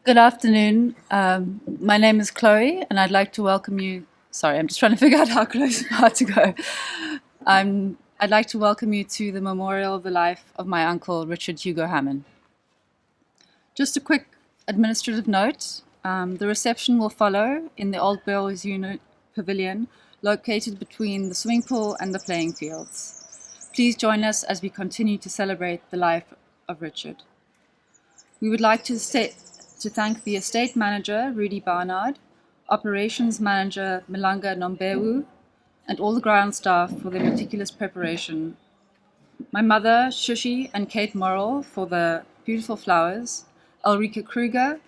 Good afternoon. My name is Chloe, and I'd like to welcome you. Sorry, I'm just trying to figure out how close far to go. I'd like to welcome you to the memorial of the life of my uncle, Richard Hugo-Hamman. Just a quick administrative note. The reception will follow in the Old Boys Unit Pavilion, located between the swimming pool and the playing fields. Please join us as we continue to celebrate the life of Richard. We would like to thank the estate manager, Rudy Barnard, operations manager, Milanga Nombewu, and all the ground staff for their meticulous preparation. My mother, Shushi, and Kate Morrill for the beautiful flowers, Ulrika Kruger,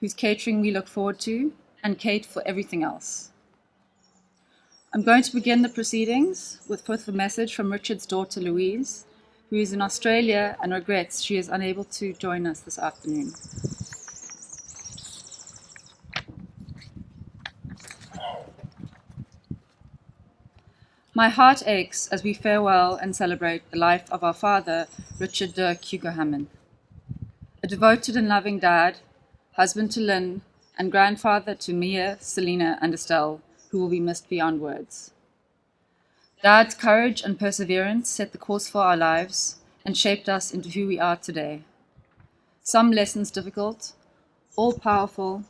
whose catering we look forward to, and Kate for everything else. I'm going to begin the proceedings with a message from Richard's daughter, Louise, who is in Australia and regrets she is unable to join us this afternoon. My heart aches as we farewell and celebrate the life of our father, Richard Dirk Hugo-Hamman. A devoted and loving dad, husband to Lynn, and grandfather to Mia, Selena, and Estelle, who will be missed beyond words. Dad's courage and perseverance set the course for our lives and shaped us into who we are today. Some lessons difficult, all powerful,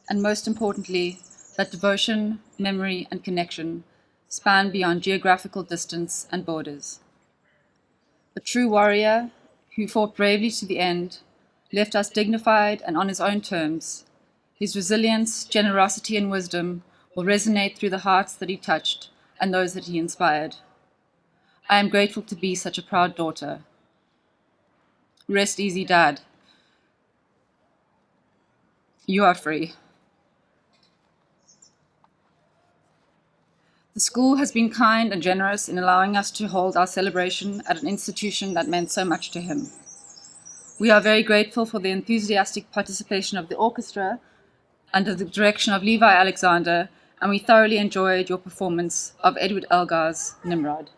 and most importantly, that devotion, memory, and connection span beyond geographical distance and borders. A true warrior who fought bravely to the end, left us dignified and on his own terms. His resilience, generosity, and wisdom will resonate through the hearts that he touched and those that he inspired. I am grateful to be such a proud daughter. Rest easy, Dad. You are free. The school has been kind and generous in allowing us to hold our celebration at an institution that meant so much to him. We are very grateful for the enthusiastic participation of the orchestra under the direction of Levi Alexander and we thoroughly enjoyed your performance of Edward Elgar's Nimrod.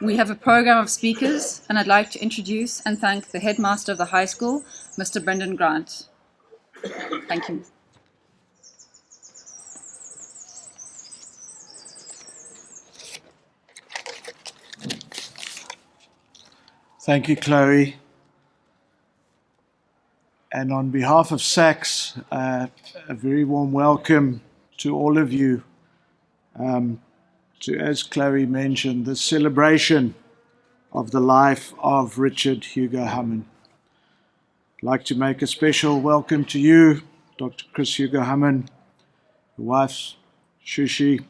We have a program of speakers, and I'd like to introduce and thank the headmaster of the high school, Mr. Brendan Grant. Thank you. Thank you, Chloe. And on behalf of SACS, a very warm welcome to all of you to, as Chloe mentioned, the celebration of the life of Richard Hugo-Hamman. I'd like to make a special welcome to you, Dr. Chris Hugo-Hamman, your wife, Shushi,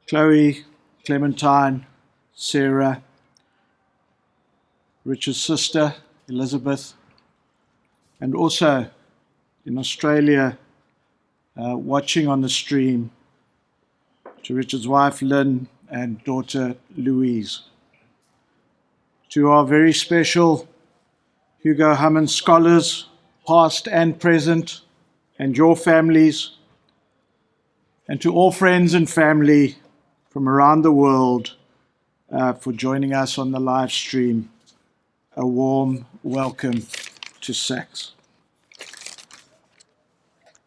Chloe, Clementine, Sarah, Richard's sister, Elizabeth, and also in Australia, watching on the stream, to Richard's wife, Lynn, and daughter, Louise. To our very special Hugo-Hamman scholars, past and present, and your families, and to all friends and family from around the world for joining us on the live stream, a warm welcome to SACS.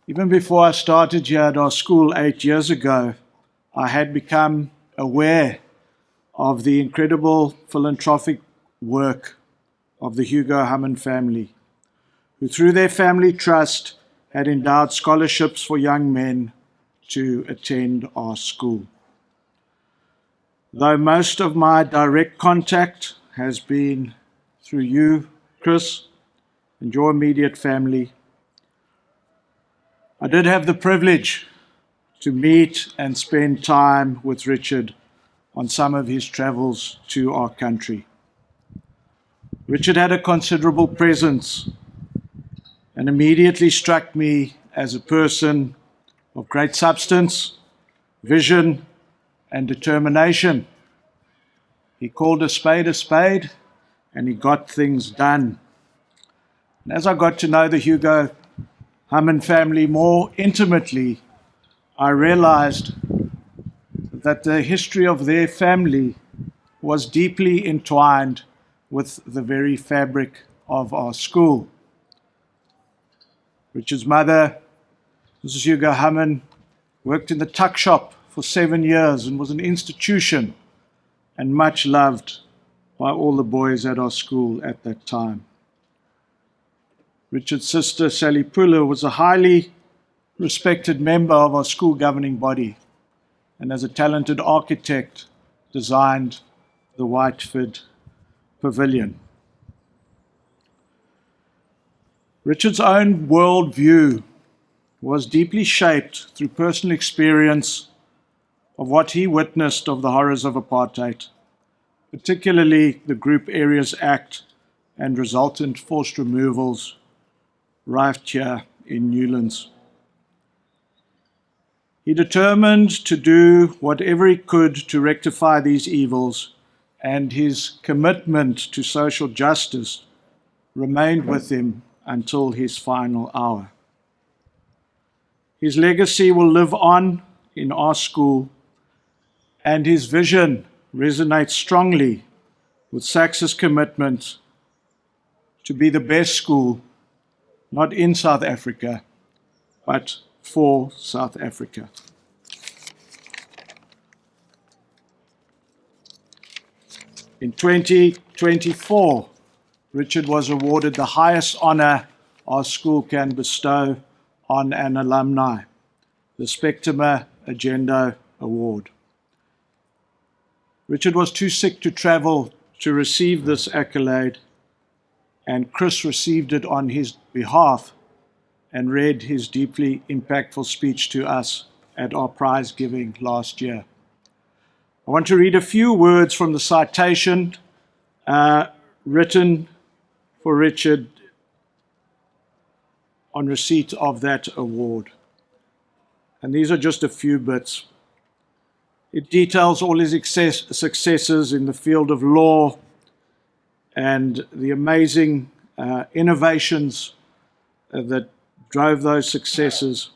Even before I started here at our school 8 years ago, I had become aware of the incredible philanthropic work of the Hugo-Hamman family, who through their family trust had endowed scholarships for young men to attend our school. Though most of my direct contact has been through you, Chris, and your immediate family, I did have the privilege to meet and spend time with Richard on some of his travels to our country. Richard had a considerable presence and immediately struck me as a person of great substance, vision, and determination. He called a spade, and he got things done. And as I got to know the Hugo-Hamman family more intimately, I realized that the history of their family was deeply entwined with the very fabric of our school. Richard's mother, Mrs. Hugo-Hamman, worked in the tuck shop for 7 years and was an institution and much loved by all the boys at our school at that time. Richard's sister, Sally Puller, was a highly respected member of our school governing body, and as a talented architect, designed the Whiteford Pavilion. Richard's own worldview was deeply shaped through personal experience of what he witnessed of the horrors of apartheid, particularly the Group Areas Act and resultant forced removals right here in Newlands. He determined to do whatever he could to rectify these evils, and his commitment to social justice remained with him until his final hour. His legacy will live on in our school, and his vision resonates strongly with SACS's commitment to be the best school, not in South Africa, but for South Africa. In 2024, Richard was awarded the highest honor our school can bestow on an alumni, the Spectimer Agenda Award. Richard was too sick to travel to receive this accolade, and Chris received it on his behalf and read his deeply impactful speech to us at our prize giving last year. I want to read a few words from the citation written for Richard on receipt of that award. And these are just a few bits. It details all his successes in the field of law and the amazing innovations that drove those successes.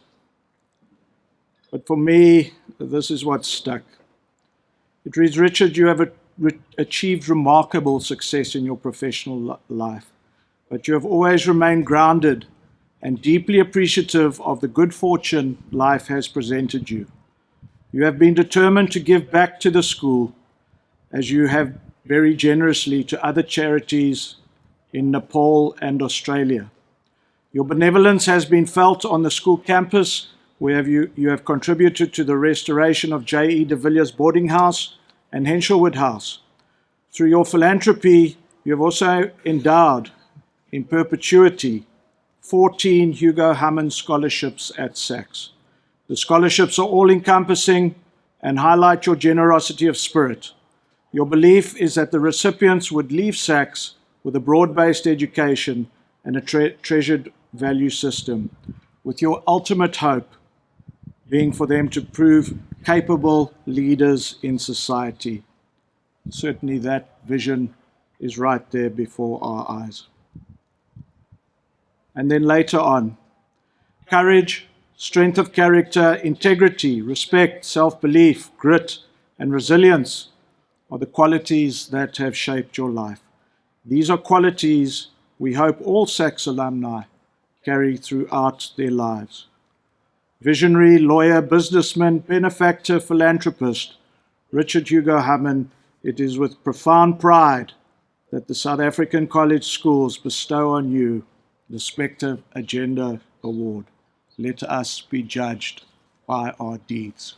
But for me, this is what stuck. It reads, Richard, you have achieved remarkable success in your professional life, but you have always remained grounded and deeply appreciative of the good fortune life has presented you. You have been determined to give back to the school, as you have very generously to other charities in Nepal and Australia. Your benevolence has been felt on the school campus, where you have contributed to the restoration of J.E. de Villiers Boarding House and Henshelwood House. Through your philanthropy, you have also endowed in perpetuity 14 Hugo-Hamman scholarships at SACS. The scholarships are all-encompassing and highlight your generosity of spirit. Your belief is that the recipients would leave SACS with a broad-based education and a treasured value system, with your ultimate hope being for them to prove capable leaders in society. Certainly that vision is right there before our eyes. And then later on, courage, strength of character, integrity, respect, self-belief, grit, and resilience are the qualities that have shaped your life. These are qualities we hope all SACS alumni carry throughout their lives. Visionary, lawyer, businessman, benefactor, philanthropist, Richard Hugo-Hamman, it is with profound pride that the South African college schools bestow on you the Spectre Agenda Award. Let us be judged by our deeds.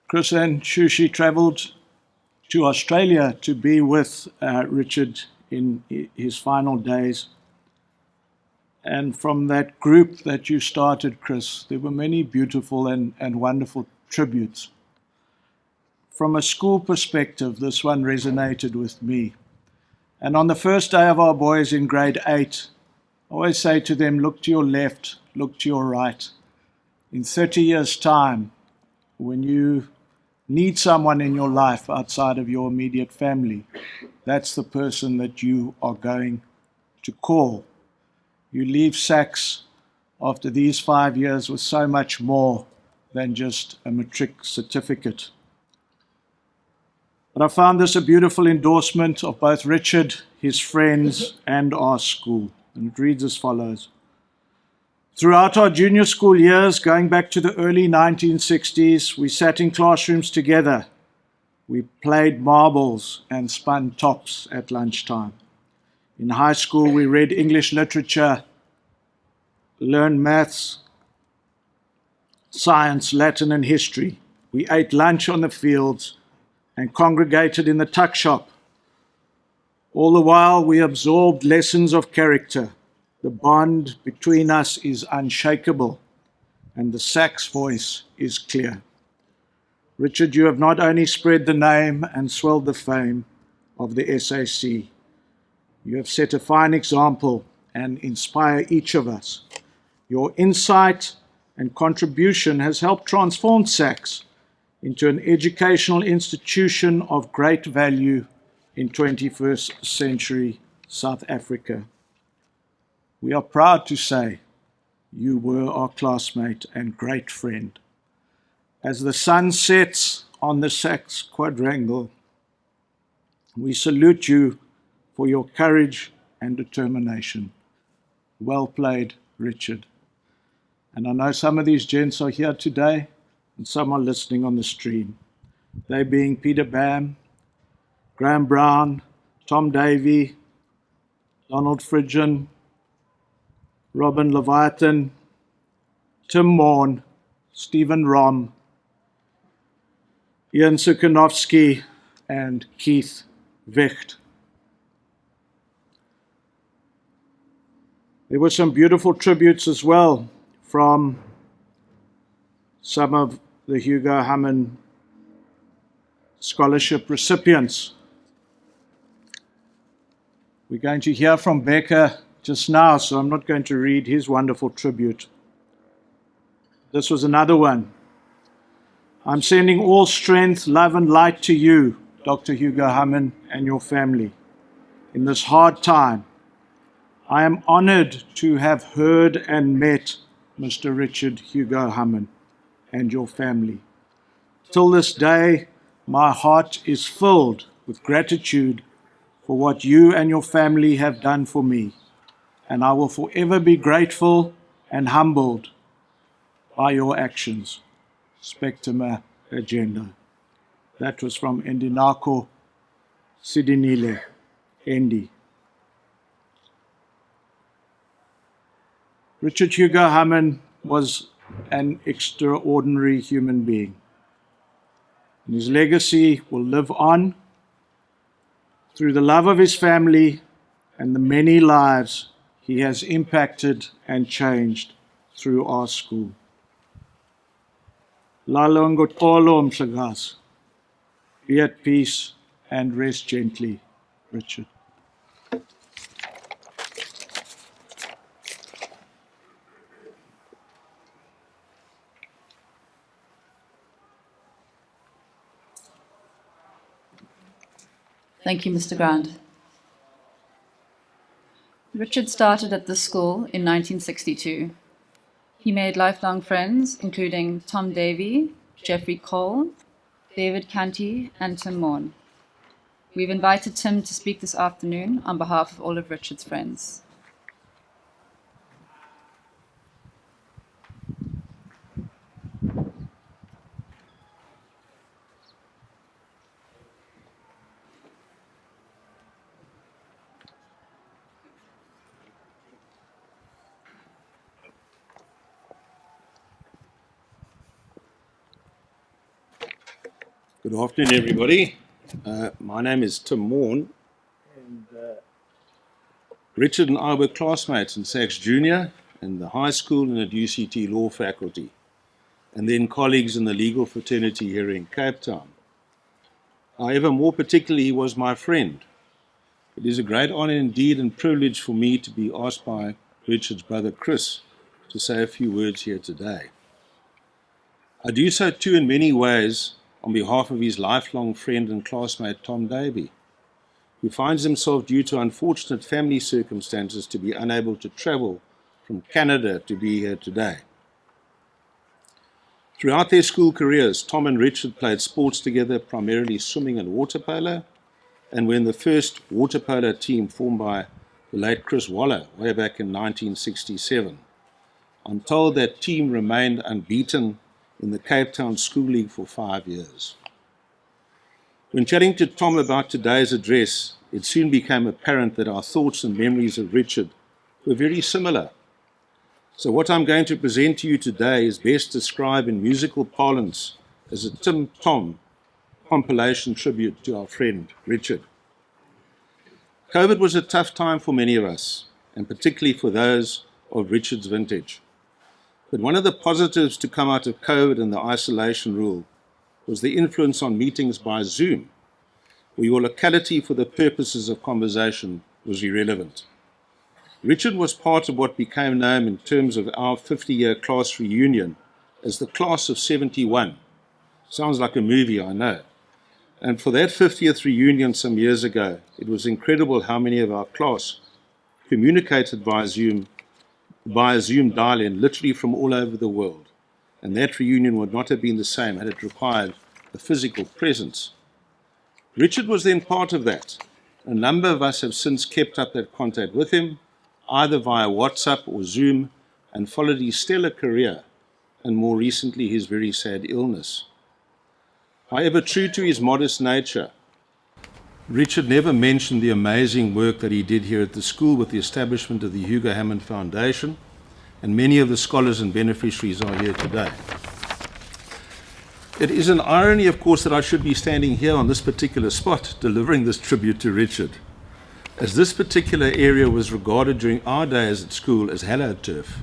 Chris and Shushi traveled to Australia to be with Richard in his final days. And from that group that you started, Chris, there were many beautiful and wonderful tributes. From a school perspective, this one resonated with me. And on the first day of our boys in grade 8, I always say to them, look to your left, look to your right. In 30 years' time, when you need someone in your life outside of your immediate family, that's the person that you are going to call. You leave SACS after these 5 years with so much more than just a matric certificate. But I found this a beautiful endorsement of both Richard, his friends, and our school. And it reads as follows. Throughout our junior school years, going back to the early 1960s, we sat in classrooms together. We played marbles and spun tops at lunchtime. In high school, we read English literature, learned maths, science, Latin, and history. We ate lunch on the fields and congregated in the tuck shop. All the while, we absorbed lessons of character. The bond between us is unshakable, and the SACS voice is clear. Richard, you have not only spread the name and swelled the fame of the SAC, you have set a fine example and inspire each of us. Your insight and contribution has helped transform SACS into an educational institution of great value in 21st century South Africa. We are proud to say you were our classmate and great friend. As the sun sets on the SACS quadrangle, we salute you for your courage and determination. Well played, Richard. And I know some of these gents are here today, and some are listening on the stream. They being Peter Bam, Graham Brown, Tom Davey, Donald Fridgen, Robin Leviathan, Tim Morn, Stephen Rom, Ian Sukanovsky, and Keith Vecht. There were some beautiful tributes as well from some of the Hugo-Hamman scholarship recipients. We're going to hear from Becca just now, so I'm not going to read his wonderful tribute. This was another one. I'm sending all strength, love, and light to you, Dr. Hugo-Hamman, and your family in this hard time. I am honored to have heard and met Mr. Richard Hugo-Hamman, and your family. Till this day, my heart is filled with gratitude for what you and your family have done for me, and I will forever be grateful and humbled by your actions. Spectrum Agenda. That was from Endinako Sidinile, Endi. Richard Hugo-Hamman was an extraordinary human being. And his legacy will live on through the love of his family and the many lives he has impacted and changed through our school. Lalo ngotolo mhlakazi. Be at peace and rest gently, Richard. Thank you, Mr. Grant. Richard started at this school in 1962. He made lifelong friends, including Tom Davey, Jeffrey Cole, David Canty, and Tim Morn. We've invited Tim to speak this afternoon on behalf of all of Richard's friends. Good afternoon, everybody. My name is Tim Morn, and Richard and I were classmates in Sachs Junior in the high school and at UCT Law Faculty, and then colleagues in the legal fraternity here in Cape Town. However, more particularly, he was my friend. It is a great honor indeed and privilege for me to be asked by Richard's brother Chris to say a few words here today. I do so too in many ways on behalf of his lifelong friend and classmate Tom Davey, who finds himself, due to unfortunate family circumstances, to be unable to travel from Canada to be here today. Throughout their school careers, Tom and Richard played sports together, primarily swimming and water polo, and when the first water polo team formed by the late Chris Waller way back in 1967. I'm told that team remained unbeaten in the Cape Town School League for 5 years. When chatting to Tom about today's address, it soon became apparent that our thoughts and memories of Richard were very similar. So what I'm going to present to you today is best described in musical parlance as a Tim Tom compilation tribute to our friend Richard. COVID was a tough time for many of us, and particularly for those of Richard's vintage. But one of the positives to come out of COVID and the isolation rule was the influence on meetings by Zoom, where your locality for the purposes of conversation was irrelevant. Richard was part of what became known in terms of our 50-year class reunion as the Class of 71. Sounds like a movie, I know. And for that 50th reunion some years ago, it was incredible how many of our class communicated via Zoom dial-in, literally from all over the world. And that reunion would not have been the same had it required a physical presence. Richard was then part of that. A number of us have since kept up that contact with him, either via WhatsApp or Zoom, and followed his stellar career, and more recently his very sad illness. However, true to his modest nature, Richard never mentioned the amazing work that he did here at the school with the establishment of the Hugo-Hamman Foundation, and many of the scholars and beneficiaries are here today. It is an irony, of course, that I should be standing here on this particular spot delivering this tribute to Richard, as this particular area was regarded during our days at school as hallowed turf,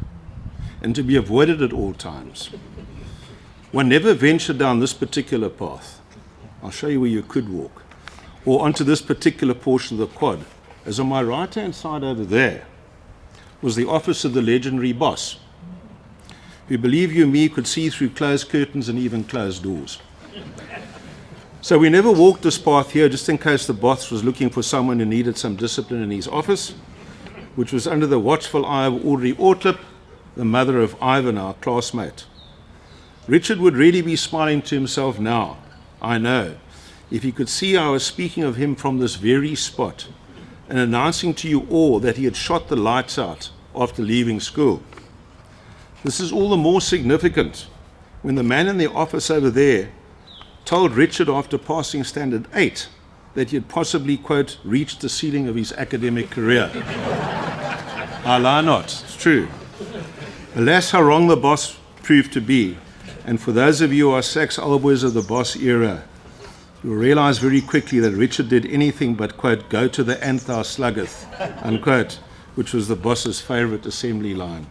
and to be avoided at all times. One never ventured down this particular path. I'll show you where you could walk. Or onto this particular portion of the quad, as on my right-hand side over there was the office of the legendary boss, who, believe you me, could see through closed curtains and even closed doors. So we never walked this path here just in case the boss was looking for someone who needed some discipline in his office, which was under the watchful eye of Audrey Ortlip, the mother of Ivan, our classmate. Richard would really be smiling to himself now, I know, if he could see I was speaking of him from this very spot and announcing to you all that he had shot the lights out after leaving school. This is all the more significant when the man in the office over there told Richard after passing Standard 8 that he had possibly, quote, reached the ceiling of his academic career. I lie not, it's true. Alas, how wrong the boss proved to be. And for those of you who are Sax Alboys of the boss era, you'll realize very quickly that Richard did anything but, quote, go to the nth thou sluggeth, unquote, which was the boss's favorite assembly line.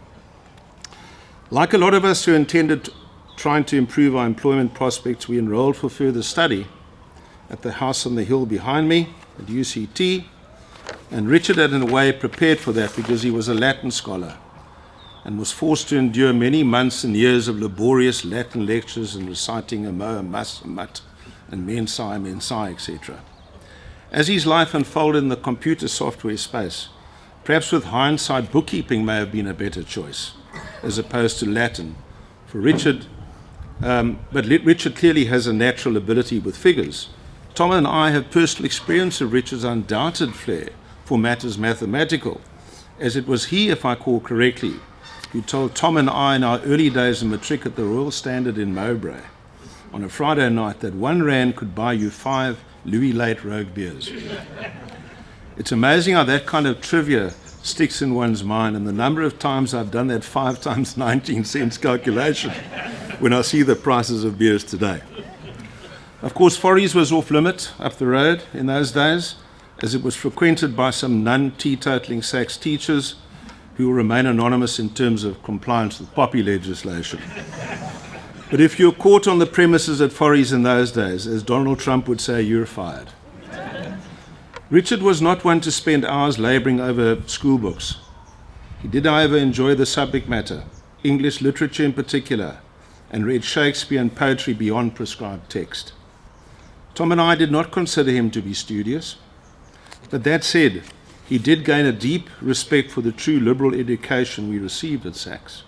Like a lot of us who intended trying to improve our employment prospects, we enrolled for further study at the house on the hill behind me at UCT, and Richard had in a way prepared for that because he was a Latin scholar and was forced to endure many months and years of laborious Latin lectures and reciting amo, mas, mat, and mensai, mensai, etc. As his life unfolded in the computer software space, perhaps with hindsight, bookkeeping may have been a better choice as opposed to Latin for Richard, but Richard clearly has a natural ability with figures. Tom and I have personal experience of Richard's undoubted flair for matters mathematical, as it was he, if I recall correctly, who told Tom and I in our early days in matric at the Royal Standard in Mowbray on a Friday night that R1 could buy you 5 Louis Late Rogue beers. It's amazing how that kind of trivia sticks in one's mind, and the number of times I've done that 5 times 19 cents calculation when I see the prices of beers today. Of course, Forries was off limit up the road in those days, as it was frequented by some non-teetotaling Sax teachers who will remain anonymous in terms of compliance with poppy legislation. But if you're caught on the premises at Forries in those days, as Donald Trump would say, you're fired. Richard was not one to spend hours labouring over school books. He did, however, enjoy the subject matter, English literature in particular, and read Shakespeare and poetry beyond prescribed text. Tom and I did not consider him to be studious, but that said, he did gain a deep respect for the true liberal education we received at Sax.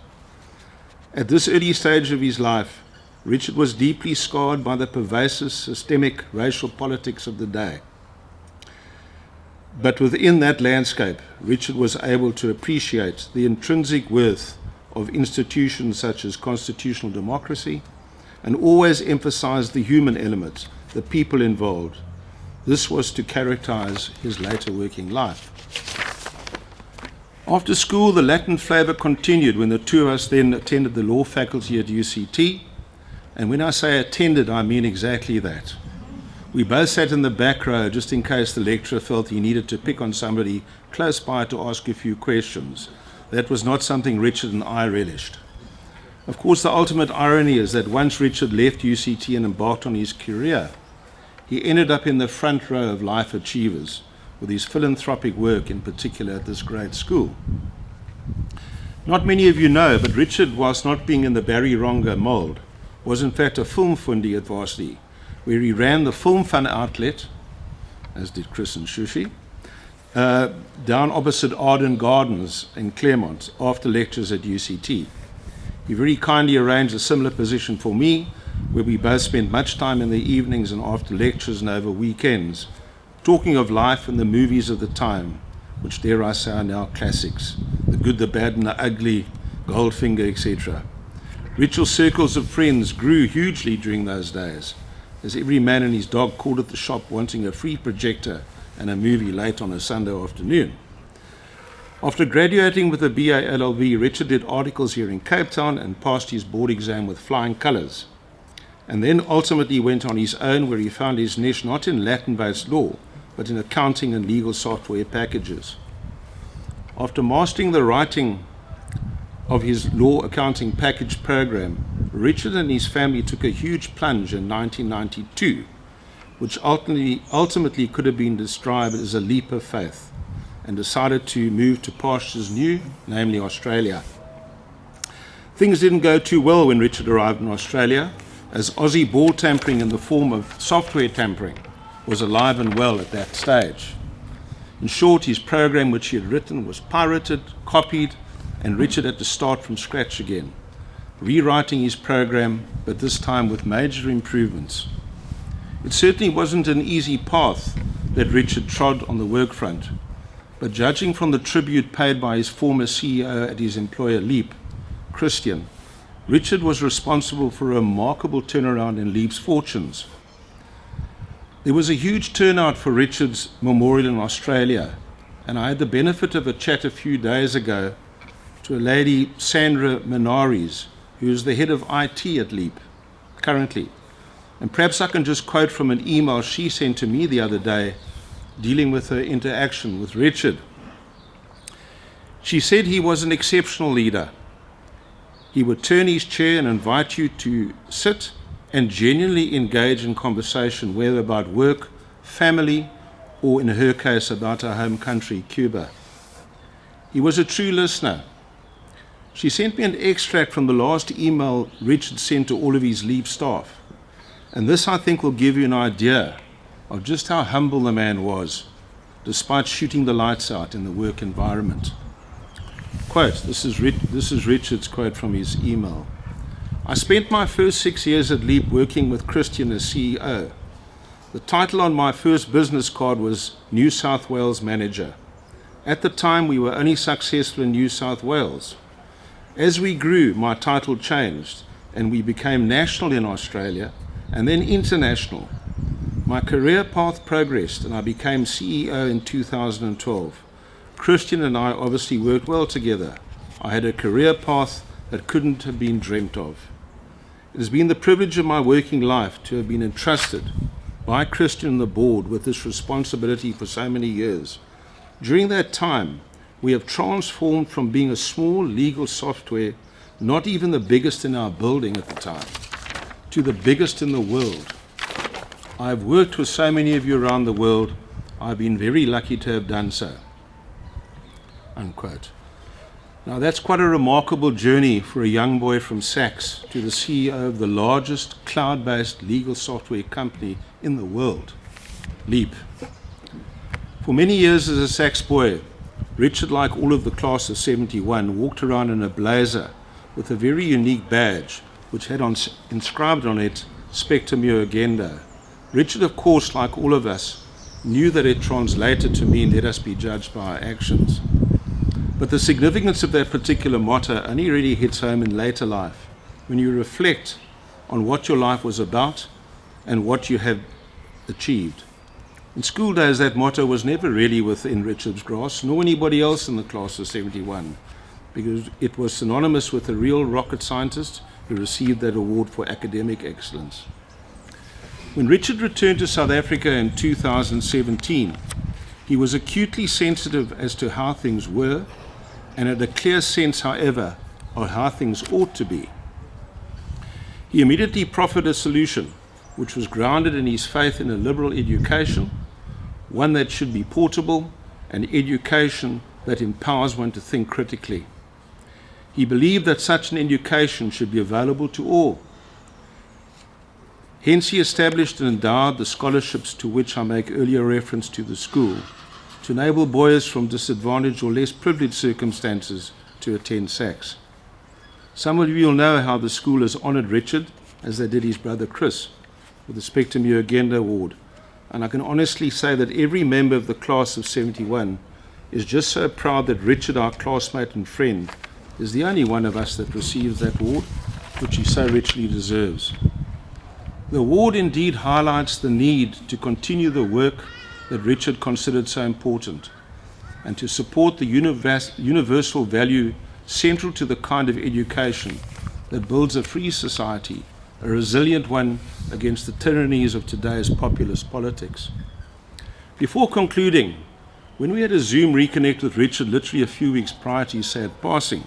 At this early stage of his life, Richard was deeply scarred by the pervasive systemic racial politics of the day. But within that landscape, Richard was able to appreciate the intrinsic worth of institutions such as constitutional democracy and always emphasized the human element, the people involved. This was to characterize his later working life. After school, the Latin flavor continued when the two of us then attended the law faculty at UCT. And when I say attended, I mean exactly that. We both sat in the back row just in case the lecturer felt he needed to pick on somebody close by to ask a few questions. That was not something Richard and I relished. Of course, the ultimate irony is that once Richard left UCT and embarked on his career, he ended up in the front row of life achievers, with his philanthropic work in particular at this great school. Not many of you know, but Richard, whilst not being in the Barry Ronga mould, was in fact a film fundi at varsity, where he ran the Film Fun outlet, as did Chris and Shushi, down opposite Arden Gardens in Claremont after lectures at UCT. He very kindly arranged a similar position for me, where we both spent much time in the evenings and after lectures and over weekends, talking of life and the movies of the time, which dare I say are now classics, The Good, the Bad and the Ugly, Goldfinger, etc. Richard's circles of friends grew hugely during those days, as every man and his dog called at the shop wanting a free projector and a movie late on a Sunday afternoon. After graduating with a BA LLB, Richard did articles here in Cape Town and passed his board exam with flying colours, and then ultimately went on his own, where he found his niche not in Latin-based law, but in accounting and legal software packages. After mastering the writing of his law accounting package program, Richard and his family took a huge plunge in 1992, which ultimately could have been described as a leap of faith, and decided to move to pastures new, namely Australia. Things didn't go too well when Richard arrived in Australia, as Aussie ball tampering in the form of software tampering was alive and well at that stage. In short, his program, which he had written, was pirated, copied, and Richard had to start from scratch again, rewriting his program, but this time with major improvements. It certainly wasn't an easy path that Richard trod on the work front, but judging from the tribute paid by his former CEO at his employer Leap, Christian, Richard was responsible for a remarkable turnaround in Leap's fortunes. There was a huge turnout for Richard's memorial in Australia, and I had the benefit of a chat a few days ago to a lady, Sandra Menares, who is the head of IT at Leap currently. And perhaps I can just quote from an email she sent to me the other day dealing with her interaction with Richard. She said he was an exceptional leader. He would turn his chair and invite you to sit and genuinely engage in conversation, whether about work, family, or in her case about our home country, Cuba. He was a true listener. She sent me an extract from the last email Richard sent to all of his Leap staff. And this, I think, will give you an idea of just how humble the man was, despite shooting the lights out in the work environment. Quote, this is Richard's quote from his email. I spent my first 6 years at Leap working with Christian as CEO. The title on my first business card was New South Wales Manager. At the time, we were only successful in New South Wales. As we grew, my title changed, and we became national in Australia, and then international. My career path progressed, and I became CEO in 2012. Christian and I obviously worked well together. I had a career path that couldn't have been dreamt of. It has been the privilege of my working life to have been entrusted by Christian and the board with this responsibility for so many years. During that time, we have transformed from being a small legal software, not even the biggest in our building at the time, to the biggest in the world. I've worked with so many of you around the world. I've been very lucky to have done so. Unquote. Now that's quite a remarkable journey for a young boy from Saks to the CEO of the largest cloud-based legal software company in the world, Leap. For many years as a Saks boy, Richard, like all of the class of 71, walked around in a blazer with a very unique badge which had inscribed on it Spectum Agenda. Richard, of course, like all of us, knew that it translated to mean let us be judged by our actions. But the significance of that particular motto only really hits home in later life, when you reflect on what your life was about and what you have achieved. In school days, that motto was never really within Richard's grasp, nor anybody else in the class of 71, because it was synonymous with a real rocket scientist who received that award for academic excellence. When Richard returned to South Africa in 2017, he was acutely sensitive as to how things were, and had a clear sense, however, of how things ought to be. He immediately proffered a solution, which was grounded in his faith in a liberal education, one that should be portable, and education that empowers one to think critically. He believed that such an education should be available to all. Hence, he established and endowed the scholarships to which I make earlier reference to the school, to enable boys from disadvantaged or less privileged circumstances to attend Saks. Some of you will know how the school has honoured Richard, as they did his brother Chris, with the Spectum Agenda Award. And I can honestly say that every member of the class of 71 is just so proud that Richard, our classmate and friend, is the only one of us that receives that award, which he so richly deserves. The award indeed highlights the need to continue the work that Richard considered so important, and to support the universal value central to the kind of education that builds a free society, a resilient one against the tyrannies of today's populist politics. Before concluding, when we had a Zoom reconnect with Richard literally a few weeks prior to his sad passing,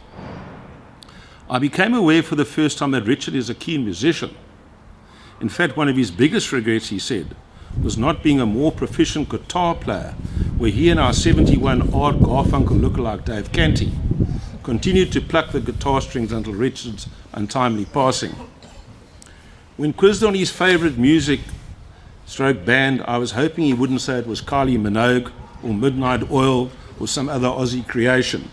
I became aware for the first time that Richard is a keen musician. In fact, one of his biggest regrets, he said, was not being a more proficient guitar player, where he and our 71 Art Garfunkel lookalike Dave Canty continued to pluck the guitar strings until Richard's untimely passing. When quizzed on his favourite music stroke band, I was hoping he wouldn't say it was Kylie Minogue or Midnight Oil or some other Aussie creation.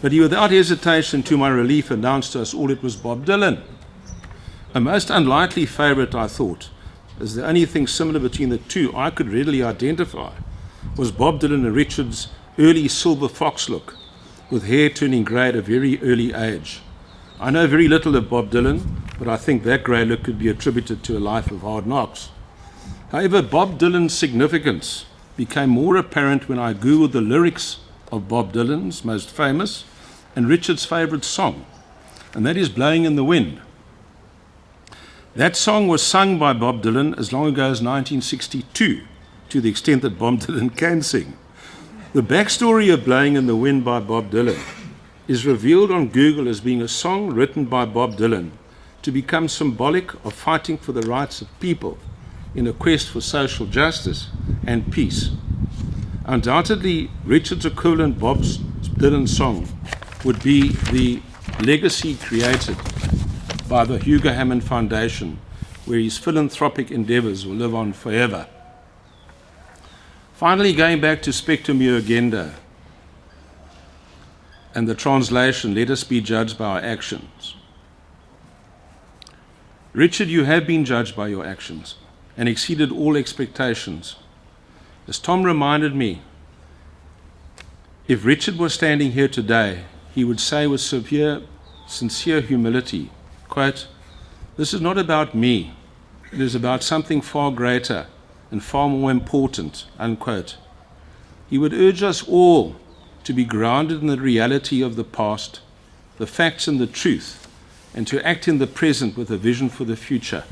But he, without hesitation, to my relief, announced to us all it was Bob Dylan. A most unlikely favourite, I thought, as the only thing similar between the two I could readily identify was Bob Dylan and Richard's early silver fox look, with hair turning grey at a very early age. I know very little of Bob Dylan, but I think that grey look could be attributed to a life of hard knocks. However, Bob Dylan's significance became more apparent when I googled the lyrics of Bob Dylan's most famous and Richard's favourite song, and that is Blowing in the Wind. That song was sung by Bob Dylan as long ago as 1962, to the extent that Bob Dylan can sing. The backstory of Blowing in the Wind by Bob Dylan is revealed on Google as being a song written by Bob Dylan to become symbolic of fighting for the rights of people in a quest for social justice and peace. Undoubtedly, Richard's equivalent Bob Dylan song would be the legacy created by the Hugo-Hamman Foundation, where his philanthropic endeavours will live on forever. Finally, going back to Spectum Agenda and the translation, let us be judged by our actions. Richard, you have been judged by your actions and exceeded all expectations. As Tom reminded me, if Richard was standing here today, he would say with sincere humility, quote, "This is not about me. It is about something far greater and far more important," unquote. He would urge us all to be grounded in the reality of the past, the facts and the truth, and to act in the present with a vision for the future.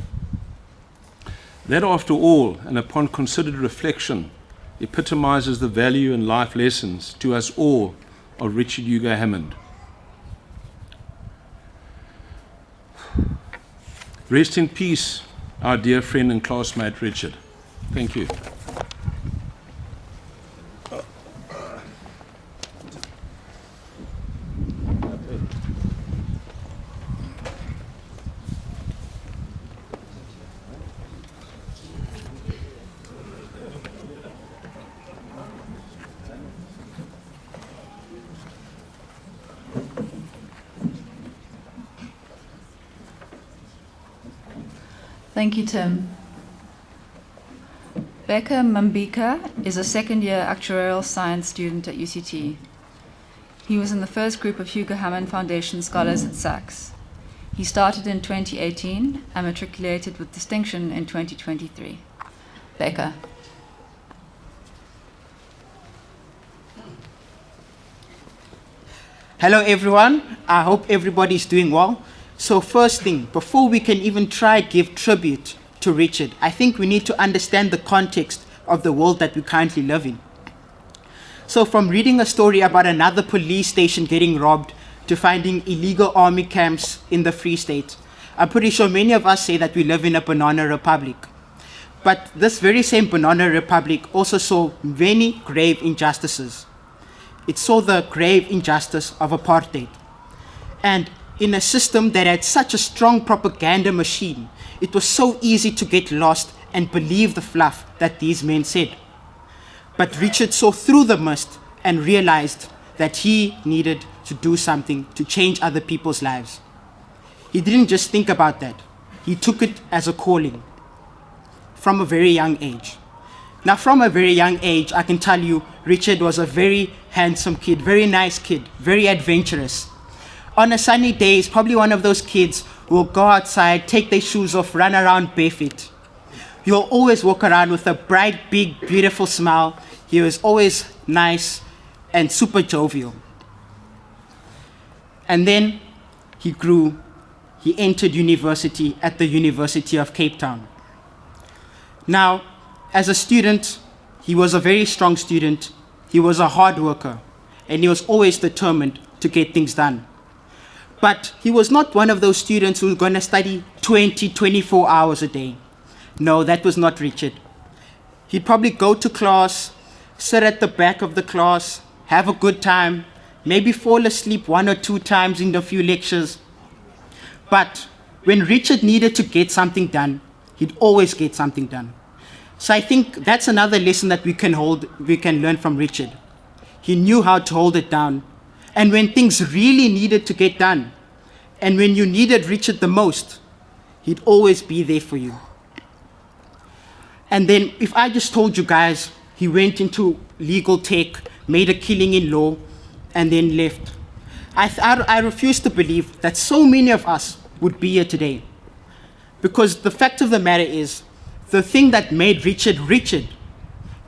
That, after all, and upon considered reflection, epitomizes the value and life lessons to us all of Richard Hugo-Hamman. Rest in peace, our dear friend and classmate Richard. Thank you. Thank you, Tim. Becca Mambika is a second-year actuarial science student at UCT. He was in the first group of Hugo-Hamman Foundation scholars at Sachs. He started in 2018 and matriculated with distinction in 2023. Becca. Hello everyone, I hope everybody's doing well. So first thing, before we can even try give tribute to Richard, I think we need to understand the context of the world that we currently live in. So from reading a story about another police station getting robbed to finding illegal army camps in the Free State, I'm pretty sure many of us say that we live in a banana republic. But this very same banana republic also saw many grave injustices. It saw the grave injustice of apartheid. And in a system that had such a strong propaganda machine, it was so easy to get lost and believe the fluff that these men said. But Richard saw through the mist and realized that he needed to do something to change other people's lives. He didn't just think about that. He took it as a calling from a very young age. Now, from a very young age, I can tell you, Richard was a very handsome kid, very nice kid, very adventurous. On a sunny day, he's probably one of those kids who will go outside, take their shoes off, run around barefoot. He'll always walk around with a bright, big, beautiful smile. He was always nice and super jovial. And then he grew. He entered university at the University of Cape Town. Now, as a student, he was a very strong student. He was a hard worker, and he was always determined to get things done. But he was not one of those students who were going to study 24 hours a day. No, that was not Richard. He'd probably go to class, sit at the back of the class, have a good time, maybe fall asleep 1 or 2 times in a few lectures. But when Richard needed to get something done, he'd always get something done. So I think that's another lesson that we can learn from Richard. He knew how to hold it down, And when things really needed to get done, and when you needed Richard the most, he'd always be there for you. And then if I just told you guys he went into legal tech, made a killing in law, and then left, I refuse to believe that so many of us would be here today. Because the fact of the matter is, the thing that made Richard Richard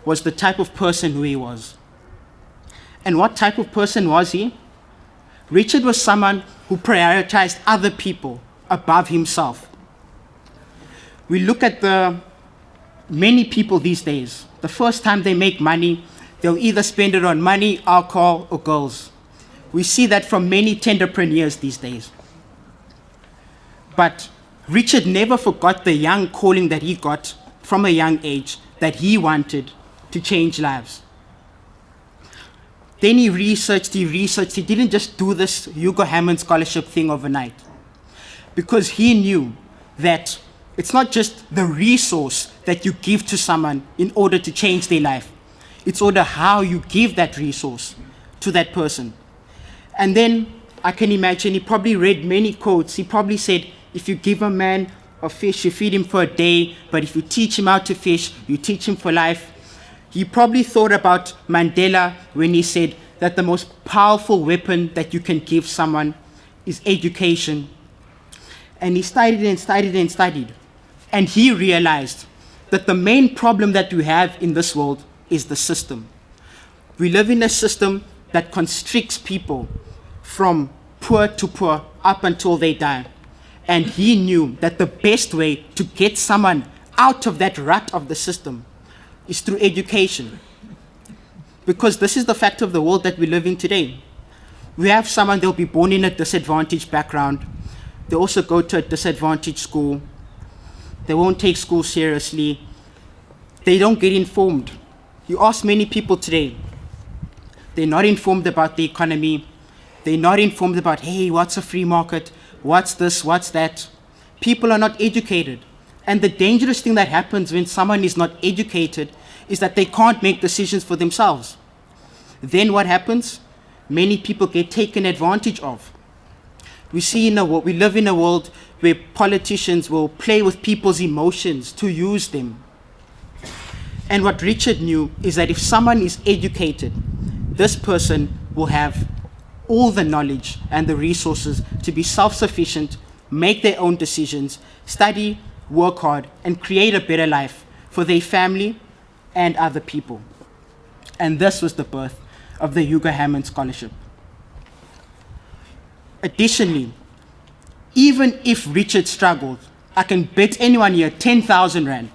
was the type of person who he was. And what type of person was he? Richard was someone who prioritized other people above himself. We look at the many people these days. The first time they make money, they'll either spend it on money, alcohol, or girls. We see that from many tenderpreneurs these days. But Richard never forgot the young calling that he got from a young age, that he wanted to change lives. Then he researched. He didn't just do this Hugo-Hamman scholarship thing overnight. Because he knew that it's not just the resource that you give to someone in order to change their life. It's order how you give that resource to that person. And then I can imagine he probably read many quotes. He probably said, if you give a man a fish, you feed him for a day, but if you teach him how to fish, you teach him for life. He probably thought about Mandela when he said that the most powerful weapon that you can give someone is education. And he studied and studied and studied. And he realized that the main problem that we have in this world is the system. We live in a system that constricts people from poor to poor up until they die. And he knew that the best way to get someone out of that rut of the system is through education. Because this is the fact of the world that we live in today. We have someone, they'll be born in a disadvantaged background. They also go to a disadvantaged school. They won't take school seriously. They don't get informed. You ask many people today, they're not informed about the economy. They're not informed about, hey, what's a free market? What's this? What's that? People are not educated. And the dangerous thing that happens when someone is not educated is that they can't make decisions for themselves. Then what happens? Many people get taken advantage of. We live in a world where politicians will play with people's emotions to use them. And what Richard knew is that if someone is educated, this person will have all the knowledge and the resources to be self-sufficient, make their own decisions, study, work hard, and create a better life for their family and other people. And this was the birth of the Hugo-Hamman Scholarship. Additionally, even if Richard struggled, I can bet anyone here 10,000 Rand.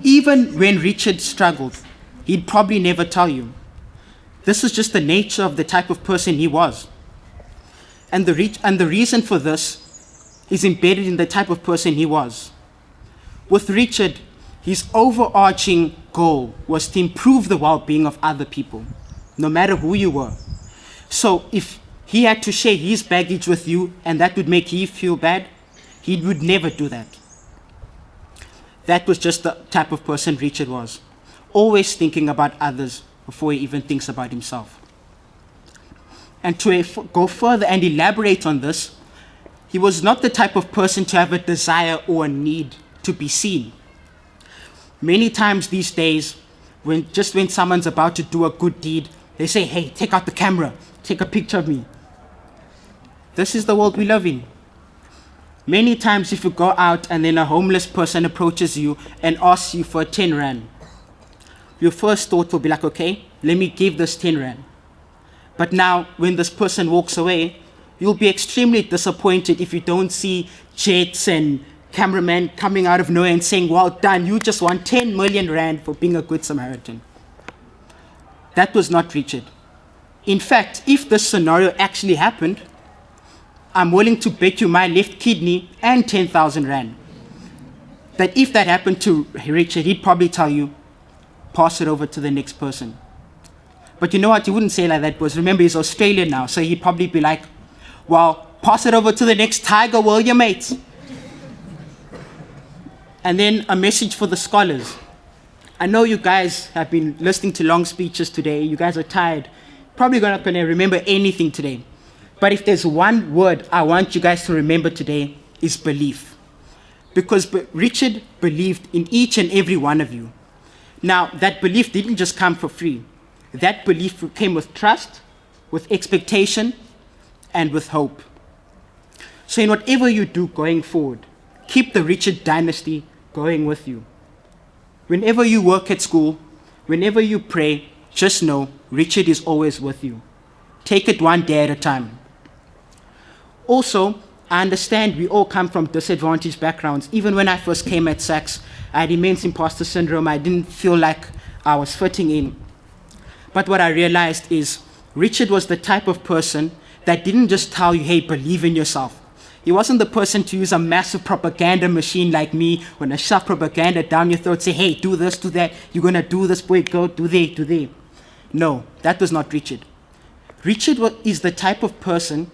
Even when Richard struggled, he'd probably never tell you. This is just the nature of the type of person he was. And the reason for this is embedded in the type of person he was. With Richard, his overarching goal was to improve the well-being of other people, no matter who you were. So if he had to share his baggage with you and that would make you feel bad, he would never do that. That was just the type of person Richard was, always thinking about others before he even thinks about himself. And to go further and elaborate on this, he was not the type of person to have a desire or a need to be seen. Many times these days, when someone's about to do a good deed, they say, hey, take out the camera, take a picture of me. This is the world we live in. Many times if you go out and then a homeless person approaches you and asks you for 10 Rand, your first thought will be like, okay, let me give this 10 Rand. But now when this person walks away, you'll be extremely disappointed if you don't see jets and cameramen coming out of nowhere and saying, well done, you just won 10 million Rand for being a good Samaritan. That was not Richard. In fact, if this scenario actually happened, I'm willing to bet you my left kidney and 10,000 Rand that if that happened to Richard, he'd probably tell you, pass it over to the next person. But you know what? He wouldn't say like that because remember, he's Australian now. So he'd probably be like, well, pass it over to the next tiger, will you, mates? And then a message for the scholars. I know you guys have been listening to long speeches today. You guys are tired. probably not going to remember anything today. But if there's one word I want you guys to remember today, is belief. Because Richard believed in each and every one of you. Now, that belief didn't just come for free. That belief came with trust, with expectation, and with hope. So in whatever you do going forward, keep the Richard dynasty going with you. Whenever you work at school, whenever you pray, just know Richard is always with you. Take it one day at a time. Also, I understand we all come from disadvantaged backgrounds. Even when I first came at Saks, I had immense imposter syndrome. I didn't feel like I was fitting in. But what I realized is Richard was the type of person that didn't just tell you, hey, believe in yourself. He wasn't the person to use a massive propaganda machine like me, when I shove propaganda down your throat, say, hey, do this, do that, you're going to do this, boy, go, do there. No, that was not Richard. Richard is the type of person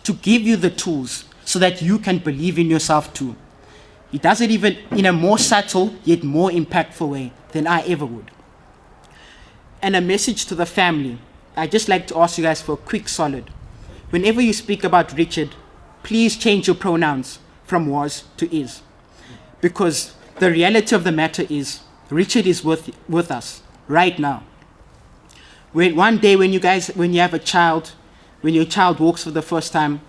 to give you the tools so that you can believe in yourself too. He does it even in a more subtle, yet more impactful way than I ever would. And a message to the family. I'd just like to ask you guys for a quick solid. Whenever you speak about Richard, please change your pronouns from was to is. Because the reality of the matter is, Richard is with us right now. One day when you have a child, when your child walks for the first time,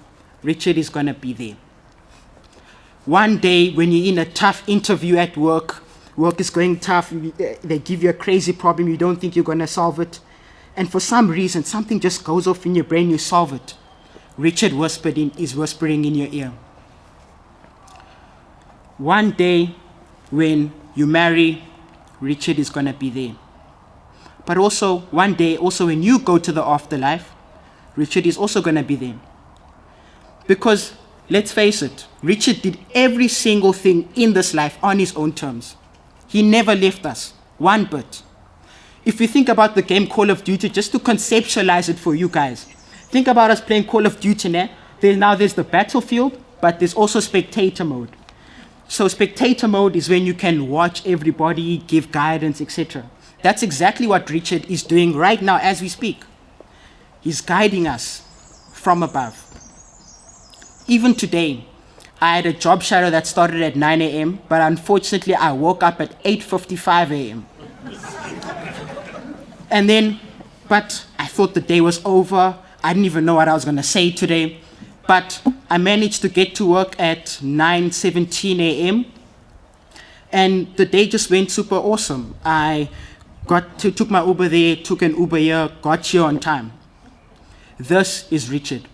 Richard is going to be there. One day when you're in a tough interview at work is going tough, they give you a crazy problem, you don't think you're going to solve it, and for some reason, something just goes off in your brain, you solve it. Richard is whispering in your ear. One day when you marry, Richard is going to be there. But also, one day, also when you go to the afterlife, Richard is also going to be there. Because, let's face it, Richard did every single thing in this life on his own terms. He never left us, one bit. If you think about the game Call of Duty, just to conceptualize it for you guys, think about us playing Call of Duty now. There's the battlefield, but there's also spectator mode. So spectator mode is when you can watch everybody, give guidance, etc. That's exactly what Richard is doing right now as we speak. He's guiding us from above. Even today, I had a job shadow that started at 9 a.m., but unfortunately I woke up at 8:55 a.m. But I thought the day was over. I didn't even know what I was going to say today. But I managed to get to work at 9:17 a.m. And the day just went super awesome. I took my Uber there, took an Uber here, got here on time. This is Richard.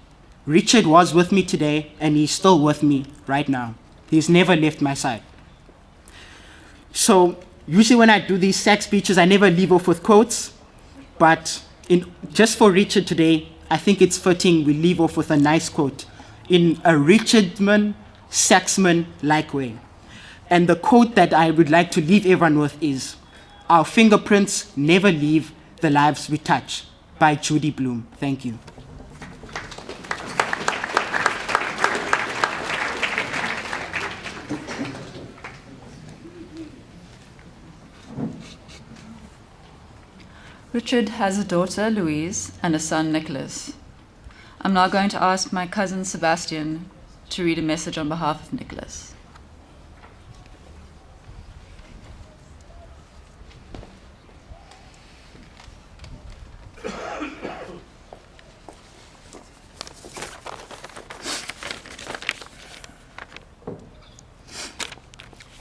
Richard was with me today, and he's still with me right now. He's never left my side. So usually when I do these Saks speeches, I never leave off with quotes. But just for Richard today, I think it's fitting we leave off with a nice quote in a Richardman, Saksman-like way. And the quote that I would like to leave everyone with is, "Our fingerprints never leave the lives we touch," by Judy Bloom. Thank you. Richard has a daughter, Louise, and a son, Nicholas. I'm now going to ask my cousin, Sebastian, to read a message on behalf of Nicholas.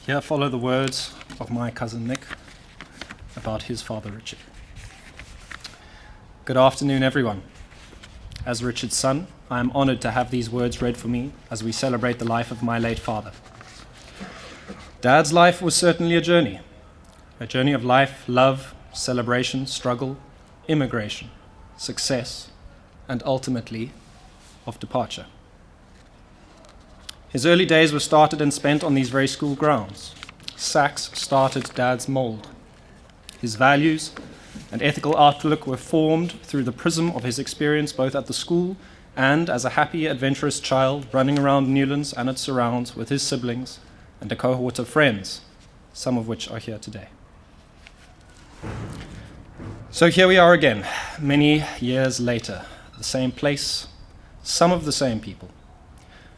Here follow the words of my cousin Nick about his father Richard. Good afternoon, everyone. As Richard's son, I am honored to have these words read for me as we celebrate the life of my late father. Dad's life was certainly a journey of life, love, celebration, struggle, immigration, success, and ultimately of departure. His early days were started and spent on these very school grounds. Saks started Dad's mold. His values and ethical outlook were formed through the prism of his experience both at the school and as a happy, adventurous child running around Newlands and its surrounds with his siblings and a cohort of friends, some of which are here today. So here we are again, many years later, the same place, some of the same people,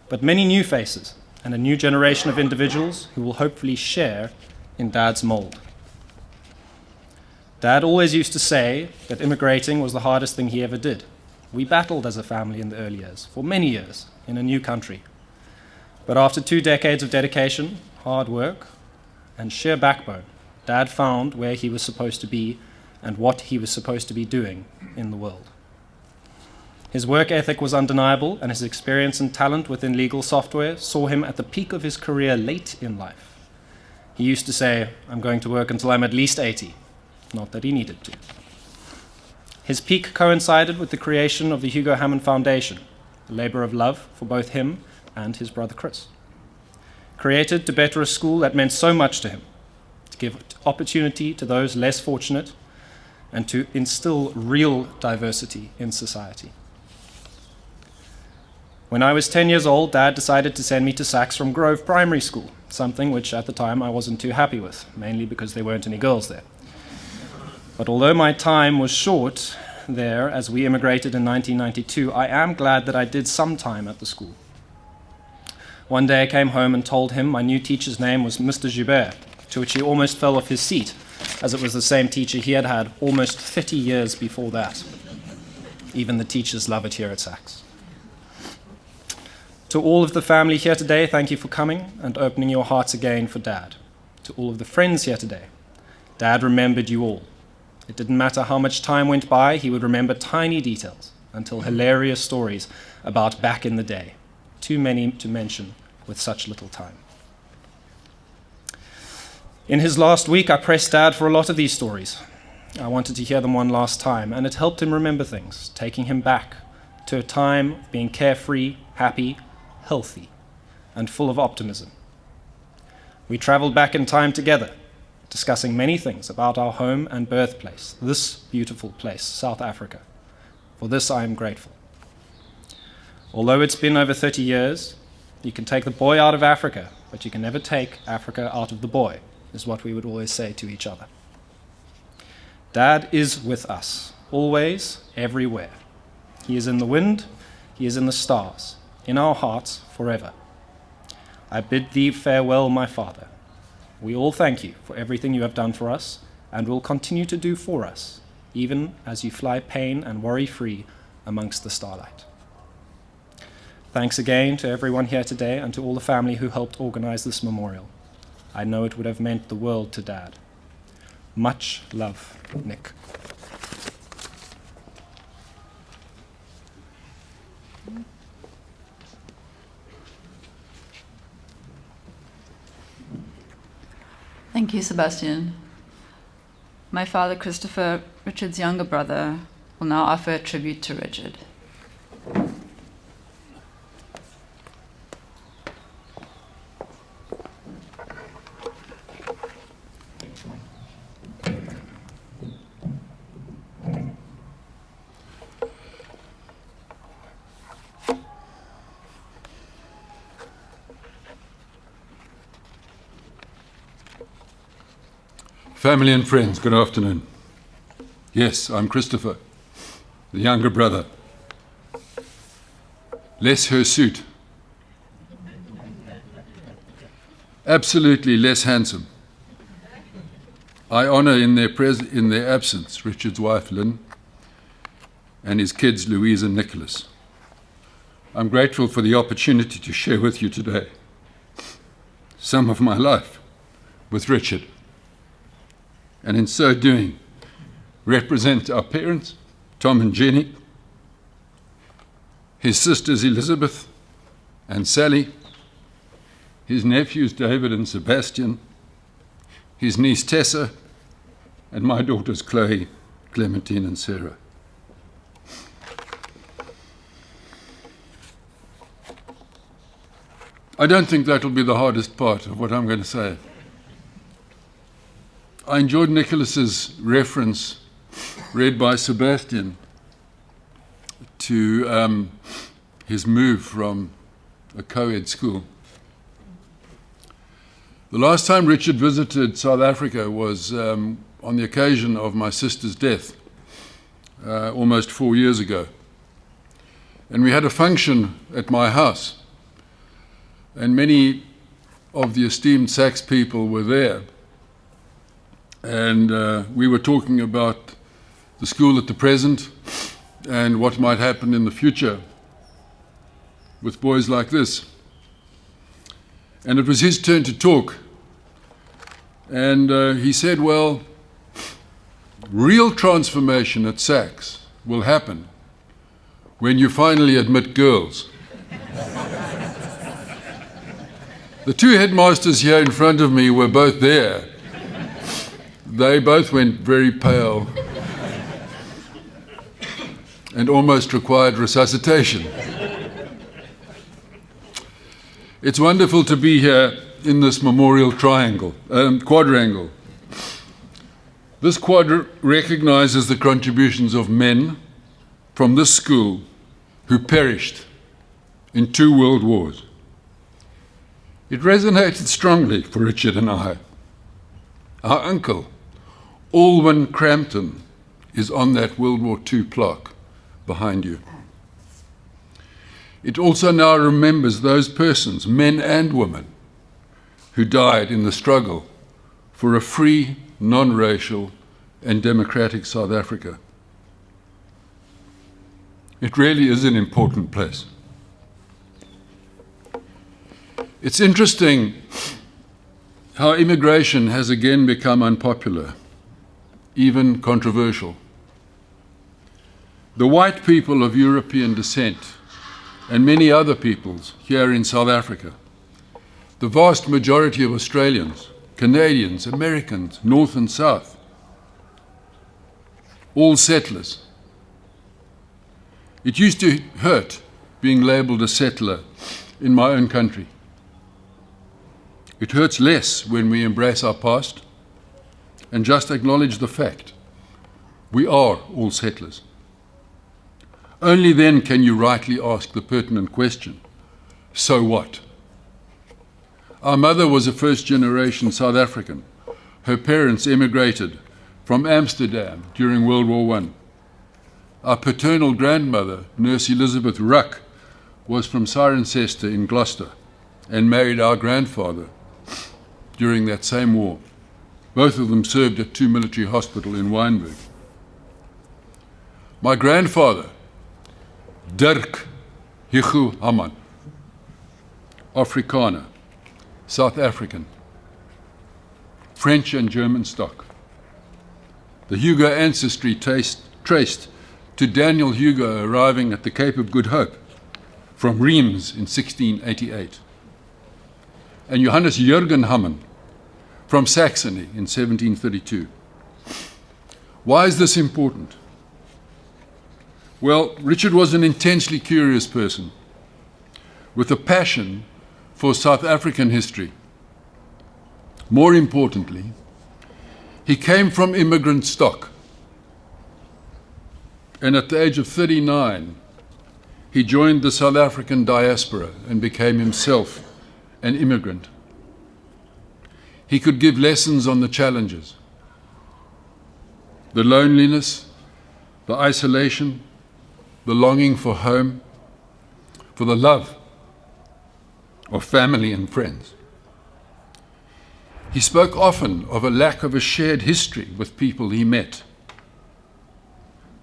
but many new faces and a new generation of individuals who will hopefully share in Dad's mold. Dad always used to say that immigrating was the hardest thing he ever did. We battled as a family in the early years, for many years, in a new country. But after 2 decades of dedication, hard work, and sheer backbone, Dad found where he was supposed to be and what he was supposed to be doing in the world. His work ethic was undeniable, and his experience and talent within legal software saw him at the peak of his career late in life. He used to say, "I'm going to work until I'm at least 80. Not that he needed to. His peak coincided with the creation of the Hugo-Hamman Foundation, a labor of love for both him and his brother Chris. Created to better a school that meant so much to him, to give opportunity to those less fortunate, and to instill real diversity in society. When I was 10 years old, Dad decided to send me to Saxe from Grove Primary School, something which at the time I wasn't too happy with, mainly because there weren't any girls there. But although my time was short there as we immigrated in 1992, I am glad that I did some time at the school. One day I came home and told him my new teacher's name was Mr. Joubert, to which he almost fell off his seat, as it was the same teacher he had had almost 30 years before that. Even the teachers love it here at Saxe. To all of the family here today, thank you for coming and opening your hearts again for Dad. To all of the friends here today, Dad remembered you all. It didn't matter how much time went by, he would remember tiny details until hilarious stories about back in the day. Too many to mention with such little time. In his last week, I pressed Dad for a lot of these stories. I wanted to hear them one last time, and it helped him remember things, taking him back to a time of being carefree, happy, healthy, and full of optimism. We traveled back in time together, discussing many things about our home and birthplace, this beautiful place, South Africa. For this I am grateful. Although it's been over 30 years, you can take the boy out of Africa, but you can never take Africa out of the boy, is what we would always say to each other. Dad is with us, always, everywhere. He is in the wind, he is in the stars, in our hearts forever. I bid thee farewell, my father. We all thank you for everything you have done for us and will continue to do for us, even as you fly pain and worry-free amongst the starlight. Thanks again to everyone here today and to all the family who helped organize this memorial. I know it would have meant the world to Dad. Much love, Nick. Thank you, Sebastian. My father, Christopher, Richard's younger brother, will now offer a tribute to Richard. Family and friends, good afternoon. Yes, I'm Christopher, the younger brother. Less hirsute. Absolutely less handsome. I honor in their absence Richard's wife Lynn and his kids Louise and Nicholas. I'm grateful for the opportunity to share with you today some of my life with Richard, and in so doing, represent our parents, Tom and Jenny, his sisters Elizabeth and Sally, his nephews David and Sebastian, his niece Tessa, and my daughters Chloe, Clementine and Sarah. I don't think that'll be the hardest part of what I'm going to say. I enjoyed Nicholas's reference, read by Sebastian, to his move from a co-ed school. The last time Richard visited South Africa was on the occasion of my sister's death almost 4 years ago. And we had a function at my house, and many of the esteemed Sax people were there. And we were talking about the school at the present and what might happen in the future with boys like this. And it was his turn to talk. And he said, well, real transformation at Sax will happen when you finally admit girls. The two headmasters here in front of me were both there. They both went very pale and almost required resuscitation. It's wonderful to be here in this memorial quadrangle. This quadrangle recognizes the contributions of men from this school who perished in 2 world wars. It resonated strongly for Richard and I. Our uncle, Alwyn Crampton, is on that World War II plaque behind you. It also now remembers those persons, men and women, who died in the struggle for a free, non-racial and democratic South Africa. It really is an important place. It's interesting how immigration has again become unpopular, even controversial. The white people of European descent and many other peoples here in South Africa, the vast majority of Australians, Canadians, Americans, North and South, all settlers. It used to hurt being labelled a settler in my own country. It hurts less when we embrace our past and just acknowledge the fact we are all settlers. Only then can you rightly ask the pertinent question, so what? Our mother was a first-generation South African. Her parents emigrated from Amsterdam during World War I. Our paternal grandmother, Nurse Elizabeth Ruck, was from Cirencester in Gloucester and married our grandfather during that same war. Both of them served at 2 military hospitals in Wynberg. My grandfather, Dirk, Hugo-Hamman, Afrikaner, South African, French and German stock. The Hugo ancestry traced to Daniel Hugo arriving at the Cape of Good Hope from Reims in 1688, and Johannes Hugo-Hamman from Saxony in 1732. Why is this important? Well, Richard was an intensely curious person with a passion for South African history. More importantly, he came from immigrant stock. And at the age of 39, he joined the South African diaspora and became himself an immigrant. He could give lessons on the challenges, the loneliness, the isolation, the longing for home, for the love of family and friends. He spoke often of a lack of a shared history with people he met.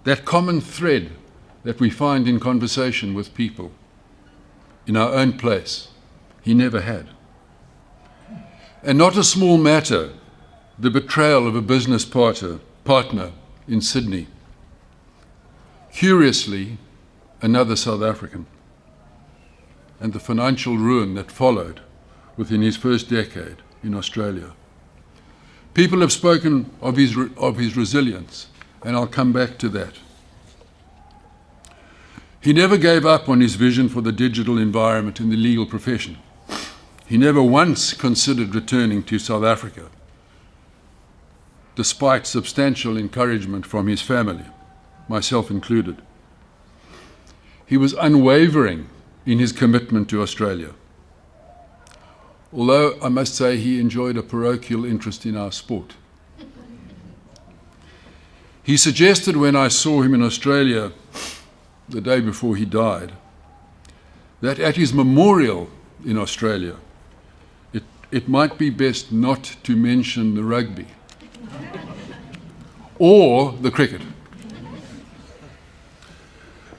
That common thread that we find in conversation with people in our own place, he never had. And not a small matter, the betrayal of a business partner in Sydney. Curiously, another South African. And the financial ruin that followed within his first decade in Australia. People have spoken of his resilience, and I'll come back to that. He never gave up on his vision for the digital environment in the legal profession. He never once considered returning to South Africa, despite substantial encouragement from his family, myself included. He was unwavering in his commitment to Australia. Although I must say he enjoyed a parochial interest in our sport. He suggested when I saw him in Australia the day before he died, that at his memorial in Australia, it might be best not to mention the rugby or the cricket.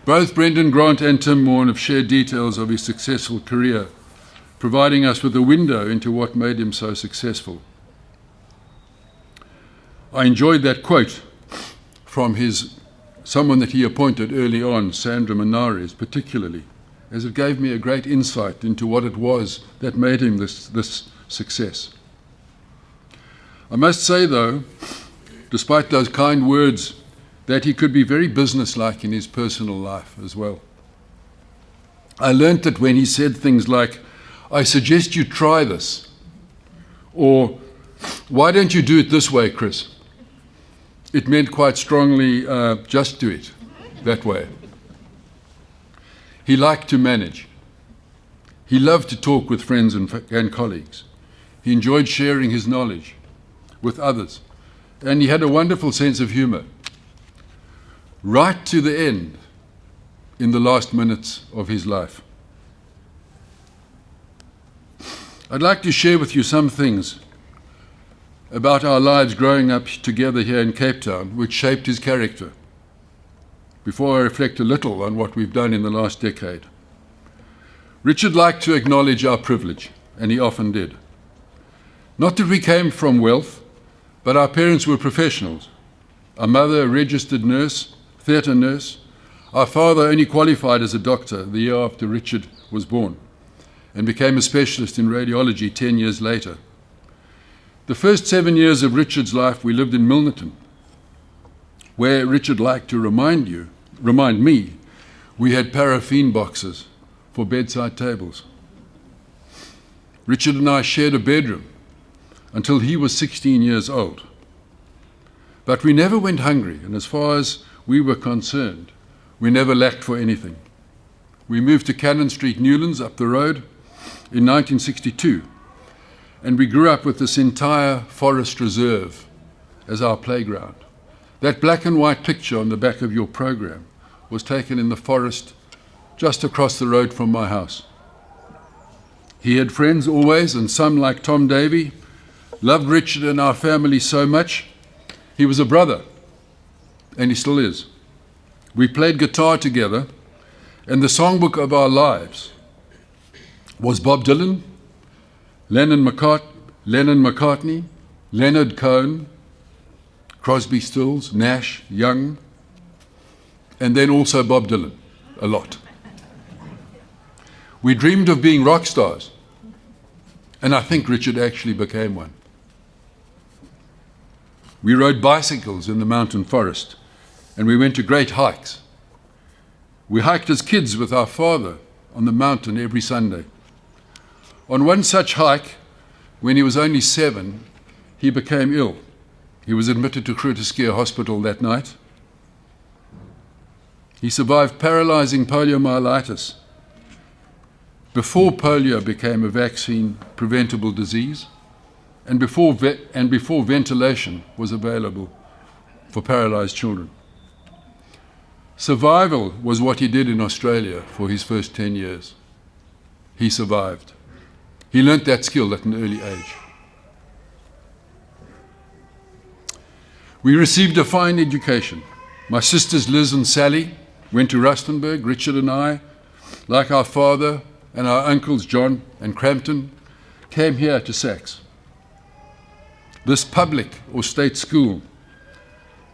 Both Brendan Grant and Tim Morn have shared details of his successful career, providing us with a window into what made him so successful. I enjoyed that quote from someone that he appointed early on, Sandra Menares, particularly, as it gave me a great insight into what it was that made him this success. I must say, though, despite those kind words, that he could be very businesslike in his personal life as well. I learnt that when he said things like, "I suggest you try this," or "Why don't you do it this way, Chris?" it meant quite strongly, just do it that way. He liked to manage. He loved to talk with friends and colleagues. He enjoyed sharing his knowledge with others. And he had a wonderful sense of humor. Right to the end, in the last minutes of his life. I'd like to share with you some things about our lives growing up together here in Cape Town, which shaped his character, before I reflect a little on what we've done in the last decade. Richard liked to acknowledge our privilege, and he often did. Not that we came from wealth, but our parents were professionals. Our mother, a registered nurse, theatre nurse. Our father only qualified as a doctor the year after Richard was born, and became a specialist in radiology 10 years later. The first 7 years of Richard's life, we lived in Milnerton, where Richard liked to remind me, we had paraffin boxes for bedside tables. Richard and I shared a bedroom until he was 16 years old. But we never went hungry, and as far as we were concerned, we never lacked for anything. We moved to Cannon Street, Newlands, up the road, in 1962, and we grew up with this entire forest reserve as our playground. That black and white picture on the back of your program was taken in the forest just across the road from my house. He had friends always, and some, like Tom Davey, loved Richard and our family so much. He was a brother, and he still is. We played guitar together, and the songbook of our lives was Bob Dylan, Lennon McCartney, Leonard Cohen, Crosby, Stills, Nash, Young, and then also Bob Dylan, a lot. We dreamed of being rock stars, and I think Richard actually became one. We rode bicycles in the mountain forest, and we went to great hikes. We hiked as kids with our father on the mountain every Sunday. On one such hike, when he was only 7, he became ill. He was admitted to Groote Schuur Hospital that night. He survived paralyzing poliomyelitis before polio became a vaccine-preventable disease, and before ventilation was available for paralyzed children. Survival was what he did in Australia for his first 10 years. He survived. He learnt that skill at an early age. We received a fine education. My sisters Liz and Sally went to Rustenburg. Richard and I, like our father and our uncles John and Crampton, came here to Saxe. This public or state school,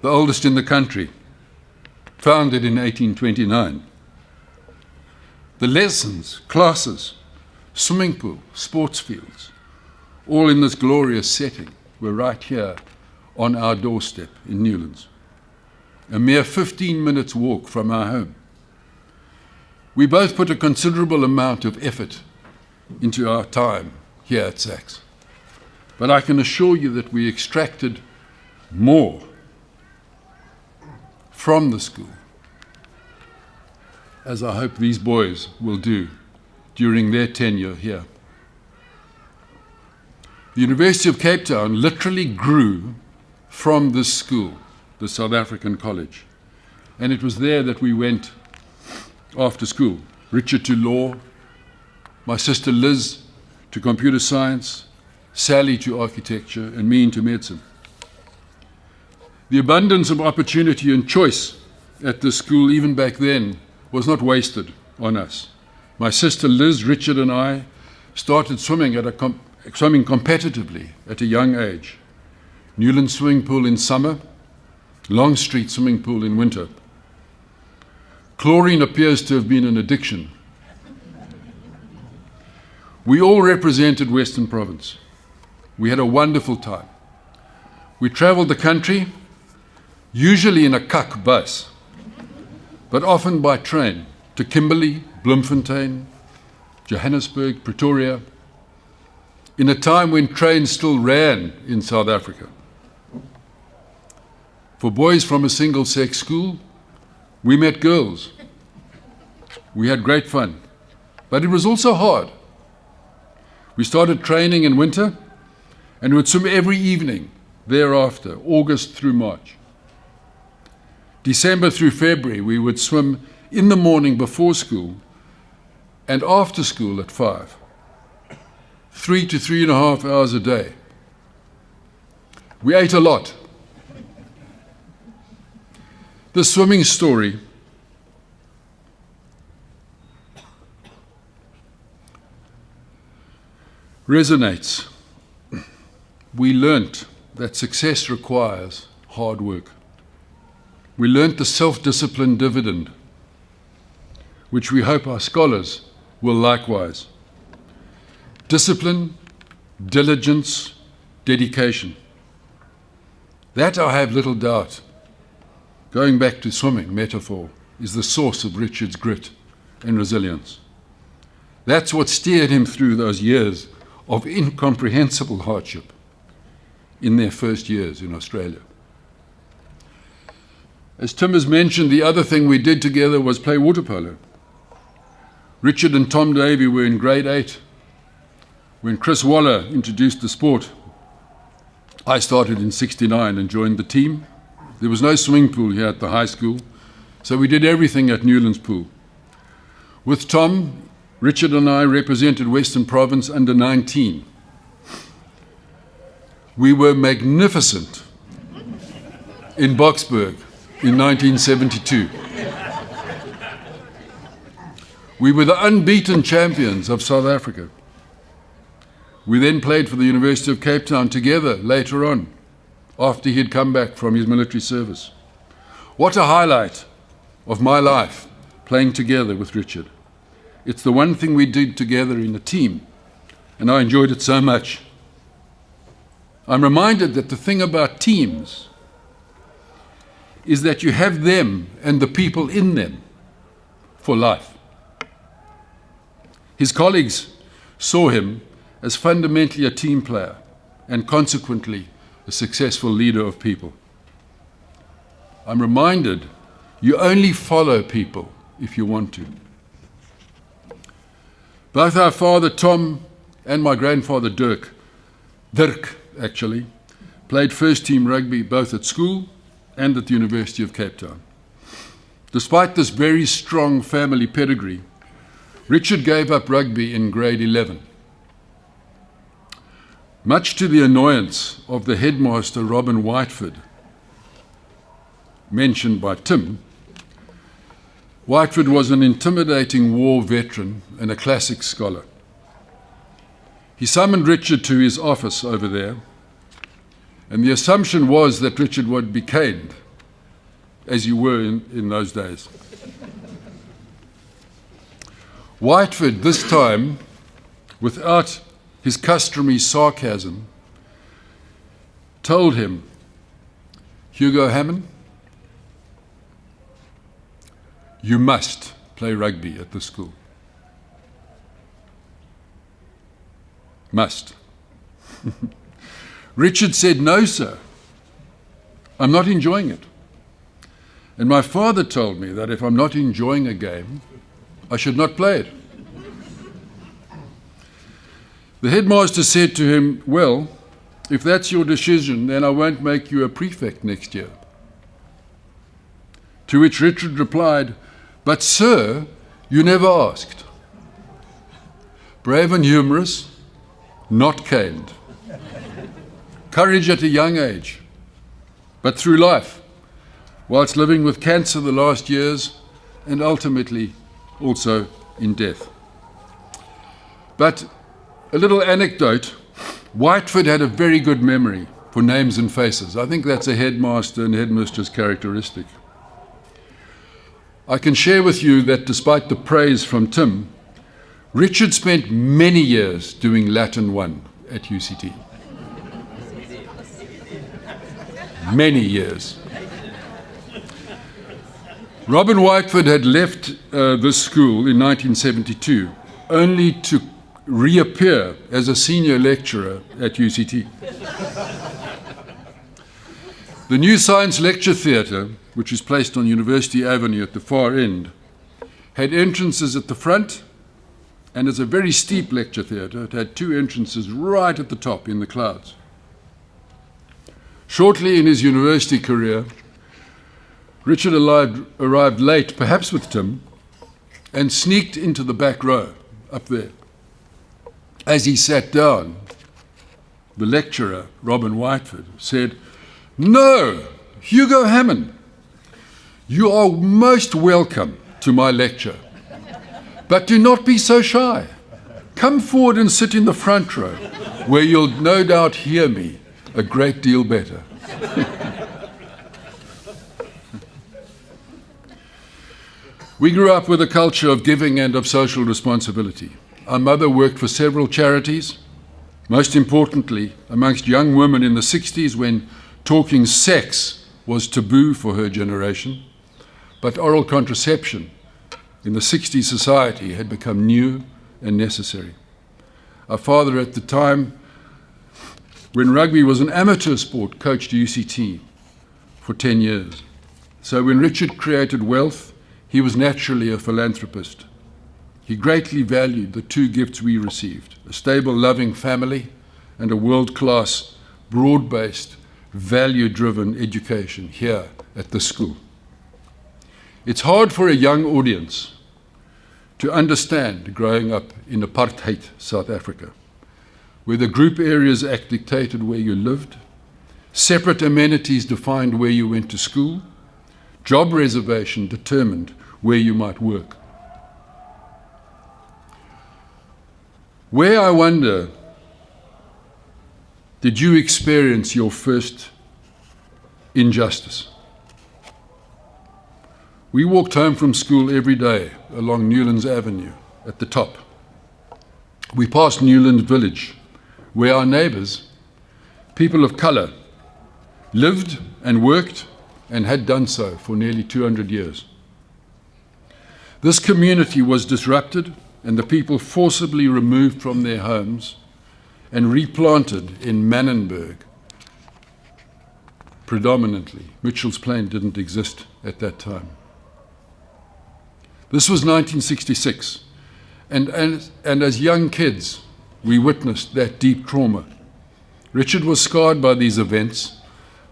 the oldest in the country, founded in 1829. The lessons, classes, swimming pool, sports fields, all in this glorious setting, were right here on our doorstep in Newlands, a mere 15 minutes walk from our home. We both put a considerable amount of effort into our time here at Saxe, but I can assure you that we extracted more from the school, as I hope these boys will do during their tenure here. The University of Cape Town literally grew from this school the South African college. And it was there that we went after school. Richard to law, my sister Liz to computer science, Sally to architecture, and me into medicine. The abundance of opportunity and choice at this school, even back then, was not wasted on us. My sister Liz, Richard, and I started swimming swimming competitively at a young age. Newland swimming pool in summer, Long Street swimming pool in winter. Chlorine appears to have been an addiction. We all represented Western Province. We had a wonderful time. We traveled the country, usually in a kak bus, but often by train to Kimberley, Bloemfontein, Johannesburg, Pretoria, in a time when trains still ran in South Africa. For boys from a single-sex school, we met girls. We had great fun, but it was also hard. We started training in winter and would swim every evening thereafter, August through March. December through February, we would swim in the morning before school and after school at 5. 3 to 3.5 hours a day. We ate a lot. The swimming story resonates. We learnt that success requires hard work. We learnt the self-discipline dividend, which we hope our scholars will likewise. Discipline, diligence, dedication. That I have little doubt, going back to swimming metaphor, is the source of Richard's grit and resilience. That's what steered him through those years of incomprehensible hardship in their first years in Australia. As Tim has mentioned, the other thing we did together was play water polo. Richard and Tom Davey were in grade 8 when Chris Waller introduced the sport. I started in '69 and joined the team. There was no swimming pool here at the high school, so we did everything at Newlands Pool. With Tom, Richard and I represented Western Province under 19. We were magnificent in Boksburg in 1972. We were the unbeaten champions of South Africa. We then played for the University of Cape Town together later on, after he had come back from his military service. What a highlight of my life, playing together with Richard. It's the one thing we did together in a team, and I enjoyed it so much. I'm reminded that the thing about teams is that you have them and the people in them for life. His colleagues saw him as fundamentally a team player and consequently a successful leader of people. I'm reminded you only follow people if you want to. Both our father Tom and my grandfather Dirk actually, played first team rugby both at school and at the University of Cape Town. Despite this very strong family pedigree, Richard gave up rugby in grade 11. Much to the annoyance of the headmaster, Robin Whiteford, mentioned by Tim, Whiteford was an intimidating war veteran and a classic scholar. He summoned Richard to his office over there, and the assumption was that Richard would be caned, as you were in those days. Whiteford, this time, without his customary sarcasm, told him, Hugo-Hamman, you must play rugby at the school. Must. Richard said, no, sir, I'm not enjoying it. And my father told me that if I'm not enjoying a game, I should not play it. The headmaster said to him, well, if that's your decision, then I won't make you a prefect next year. To which Richard replied, "But sir, you never asked." Brave and humorous, not caned. Courage at a young age, but through life, whilst living with cancer the last years, and ultimately also in death. But a little anecdote, Whiteford had a very good memory for names and faces. I think that's a headmaster and headmistress characteristic. I can share with you that despite the praise from Tim, Richard spent many years doing Latin 1 at UCT. Many years. Robin Whiteford had left this school in 1972, only to reappear as a senior lecturer at UCT. The new Science Lecture Theatre, which is placed on University Avenue at the far end, had entrances at the front, and as a very steep lecture theatre, it had two entrances right at the top in the clouds. Shortly in his university career, Richard arrived late, perhaps with Tim, and sneaked into the back row up there. As he sat down, the lecturer, Robin Whiteford, said, "No, Hugo-Hamman, you are most welcome to my lecture, but do not be so shy. Come forward and sit in the front row, where you'll no doubt hear me a great deal better." We grew up with a culture of giving and of social responsibility. Our mother worked for several charities, most importantly amongst young women in the 60s when talking sex was taboo for her generation, but oral contraception in the 60s society had become new and necessary. Our father at the time, when rugby was an amateur sport, coached UCT for 10 years. So when Richard created wealth, he was naturally a philanthropist. He greatly valued the two gifts we received, a stable, loving family and a world-class, broad-based, value-driven education here at the school. It's hard for a young audience to understand growing up in apartheid South Africa, where the group areas act dictated where you lived, separate amenities defined where you went to school, job reservation determined where you might work. Where, I wonder, did you experience your first injustice? We walked home from school every day along Newlands Avenue at the top. We passed Newland Village, where our neighbours, people of colour, lived and worked and had done so for nearly 200 years. This community was disrupted and the people forcibly removed from their homes and replanted in Mannenberg, predominantly. Mitchell's Plain didn't exist at that time. This was 1966, and as young kids, we witnessed that deep trauma. Richard was scarred by these events,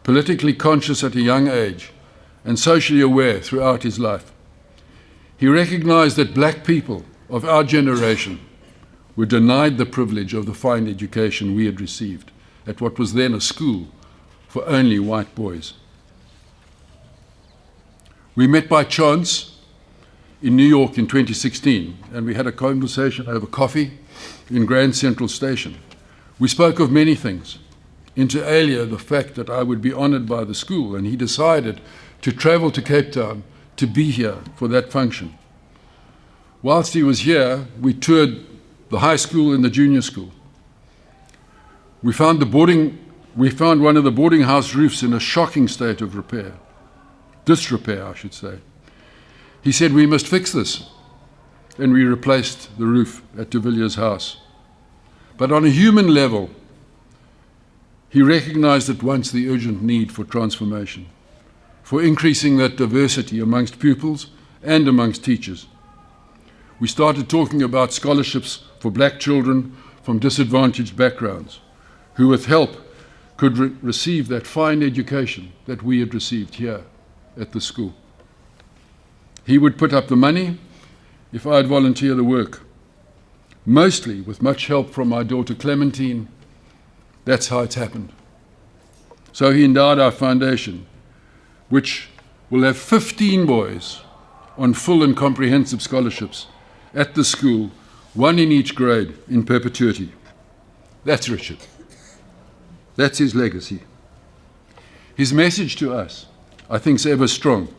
politically conscious at a young age, and socially aware throughout his life. He recognized that black people of our generation were denied the privilege of the fine education we had received at what was then a school for only white boys. We met by chance in New York in 2016, and we had a conversation over coffee in Grand Central Station. We spoke of many things, inter alia the fact that I would be honored by the school, and he decided to travel to Cape Town to be here for that function. Whilst he was here, we toured the high school and the junior school. We found one of the boarding house roofs in a shocking state of disrepair, I should say. He said, "We must fix this," and we replaced the roof at de Villiers' house. But on a human level, he recognized at once the urgent need for transformation, for increasing that diversity amongst pupils and amongst teachers. We started talking about scholarships for black children from disadvantaged backgrounds, who with help could receive that fine education that we had received here at the school. He would put up the money if I'd volunteer the work, mostly with much help from my daughter Clementine. That's how it's happened. So he endowed our foundation, which will have 15 boys on full and comprehensive scholarships at the school, one in each grade in perpetuity. That's Richard. That's his legacy. His message to us, I think, is ever strong.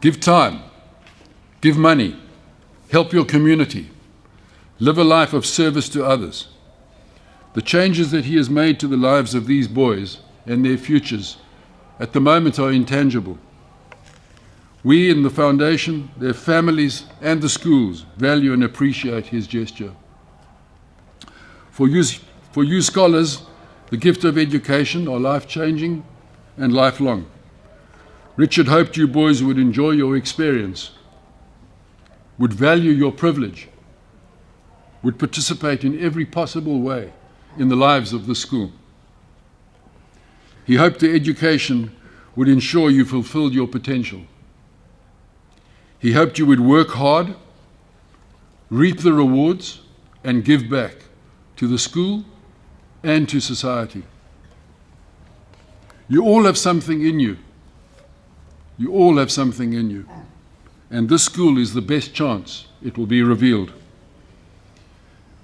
Give time, give money, help your community, live a life of service to others. The changes that he has made to the lives of these boys and their futures at the moment are intangible. We in the foundation, their families and the schools value and appreciate his gesture. For you scholars, the gift of education are life-changing and lifelong. Richard hoped you boys would enjoy your experience, would value your privilege, would participate in every possible way in the lives of the school. He hoped the education would ensure you fulfilled your potential. He hoped you would work hard, reap the rewards, and give back to the school and to society. You all have something in you. You all have something in you. And this school is the best chance it will be revealed.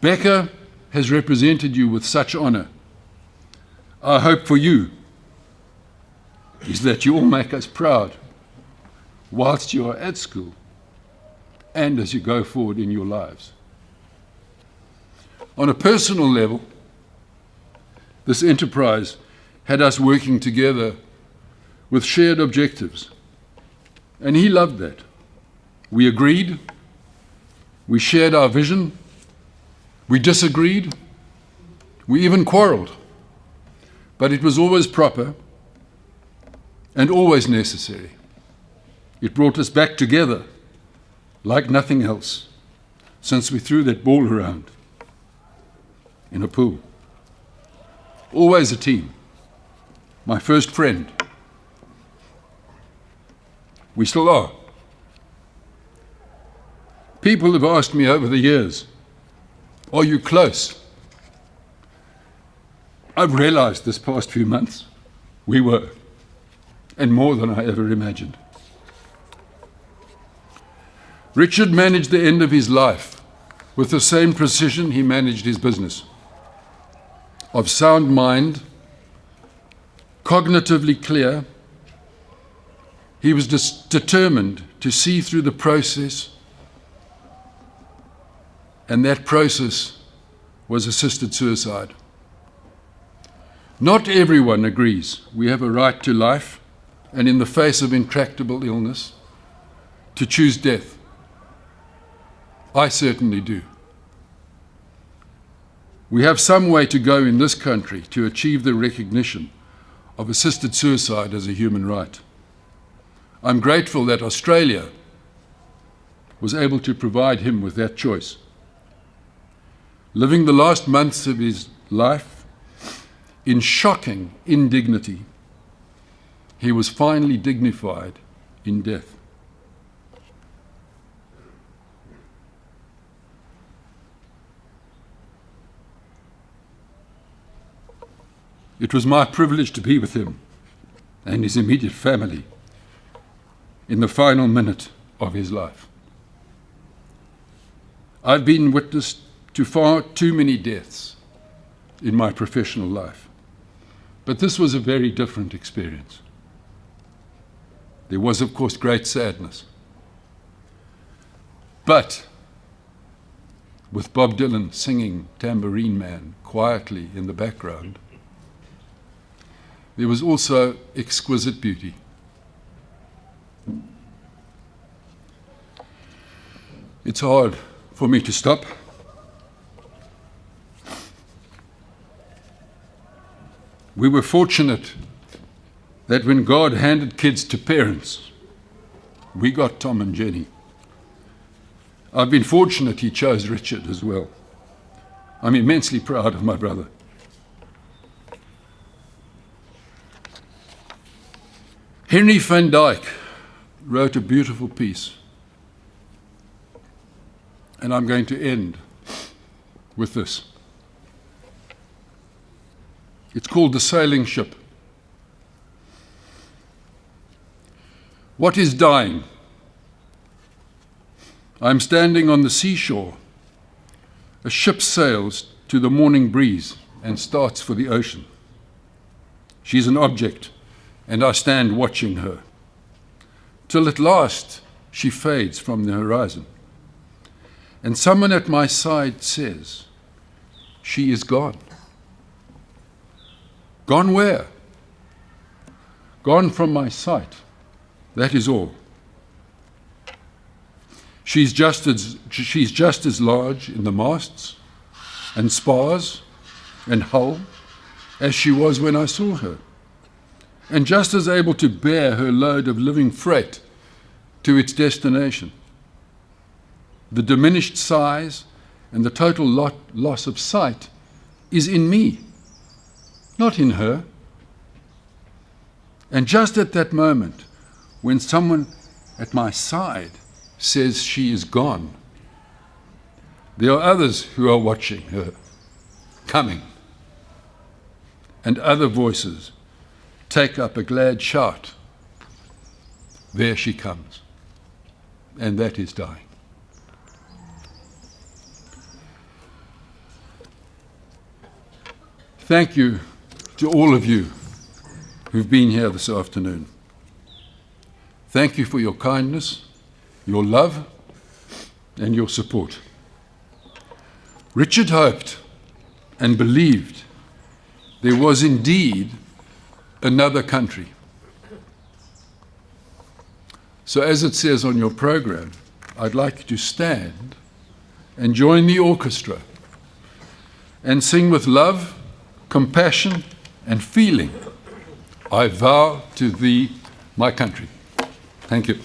Becca has represented you with such honor. Our hope for you is that you all make us proud whilst you are at school and as you go forward in your lives. On a personal level, this enterprise had us working together with shared objectives, and he loved that. We agreed, we shared our vision, we disagreed, we even quarreled, but it was always proper and always necessary. It brought us back together like nothing else since we threw that ball around in a pool. Always a team. My first friend. We still are. People have asked me over the years, are you close? I've realized this past few months, we were, and more than I ever imagined. Richard managed the end of his life with the same precision he managed his business. Of sound mind, cognitively clear, he was determined to see through the process, and that process was assisted suicide. Not everyone agrees we have a right to life, and in the face of intractable illness, to choose death. I certainly do. We have some way to go in this country to achieve the recognition of assisted suicide as a human right. I'm grateful that Australia was able to provide him with that choice. Living the last months of his life in shocking indignity, he was finally dignified in death. It was my privilege to be with him and his immediate family in the final minute of his life. I've been witness to far too many deaths in my professional life, but this was a very different experience. There was, of course, great sadness. But with Bob Dylan singing Tambourine Man quietly in the background, there was also exquisite beauty. It's hard for me to stop. We were fortunate that when God handed kids to parents, we got Tom and Jenny. I've been fortunate he chose Richard as well. I'm immensely proud of my brother. Henry van Dyke wrote a beautiful piece. And I'm going to end with this. It's called The Sailing Ship. What is dying? I'm standing on the seashore. A ship sails to the morning breeze and starts for the ocean. She's an object, and I stand watching her, till at last she fades from the horizon. And someone at my side says, she is gone. Gone where? Gone from my sight. That is all. She's just as large in the masts and spars and hull as she was when I saw her, and just as able to bear her load of living freight to its destination. The diminished size and the total loss of sight is in me, not in her. And just at that moment, when someone at my side says she is gone, there are others who are watching her, coming. And other voices take up a glad shout. There she comes. And that is dying. Thank you to all of you who've been here this afternoon. Thank you for your kindness, your love, and your support. Richard hoped and believed there was indeed another country. So as it says on your program, I'd like you to stand and join the orchestra and sing with love, compassion, and feeling, I vow to thee, my country. Thank you.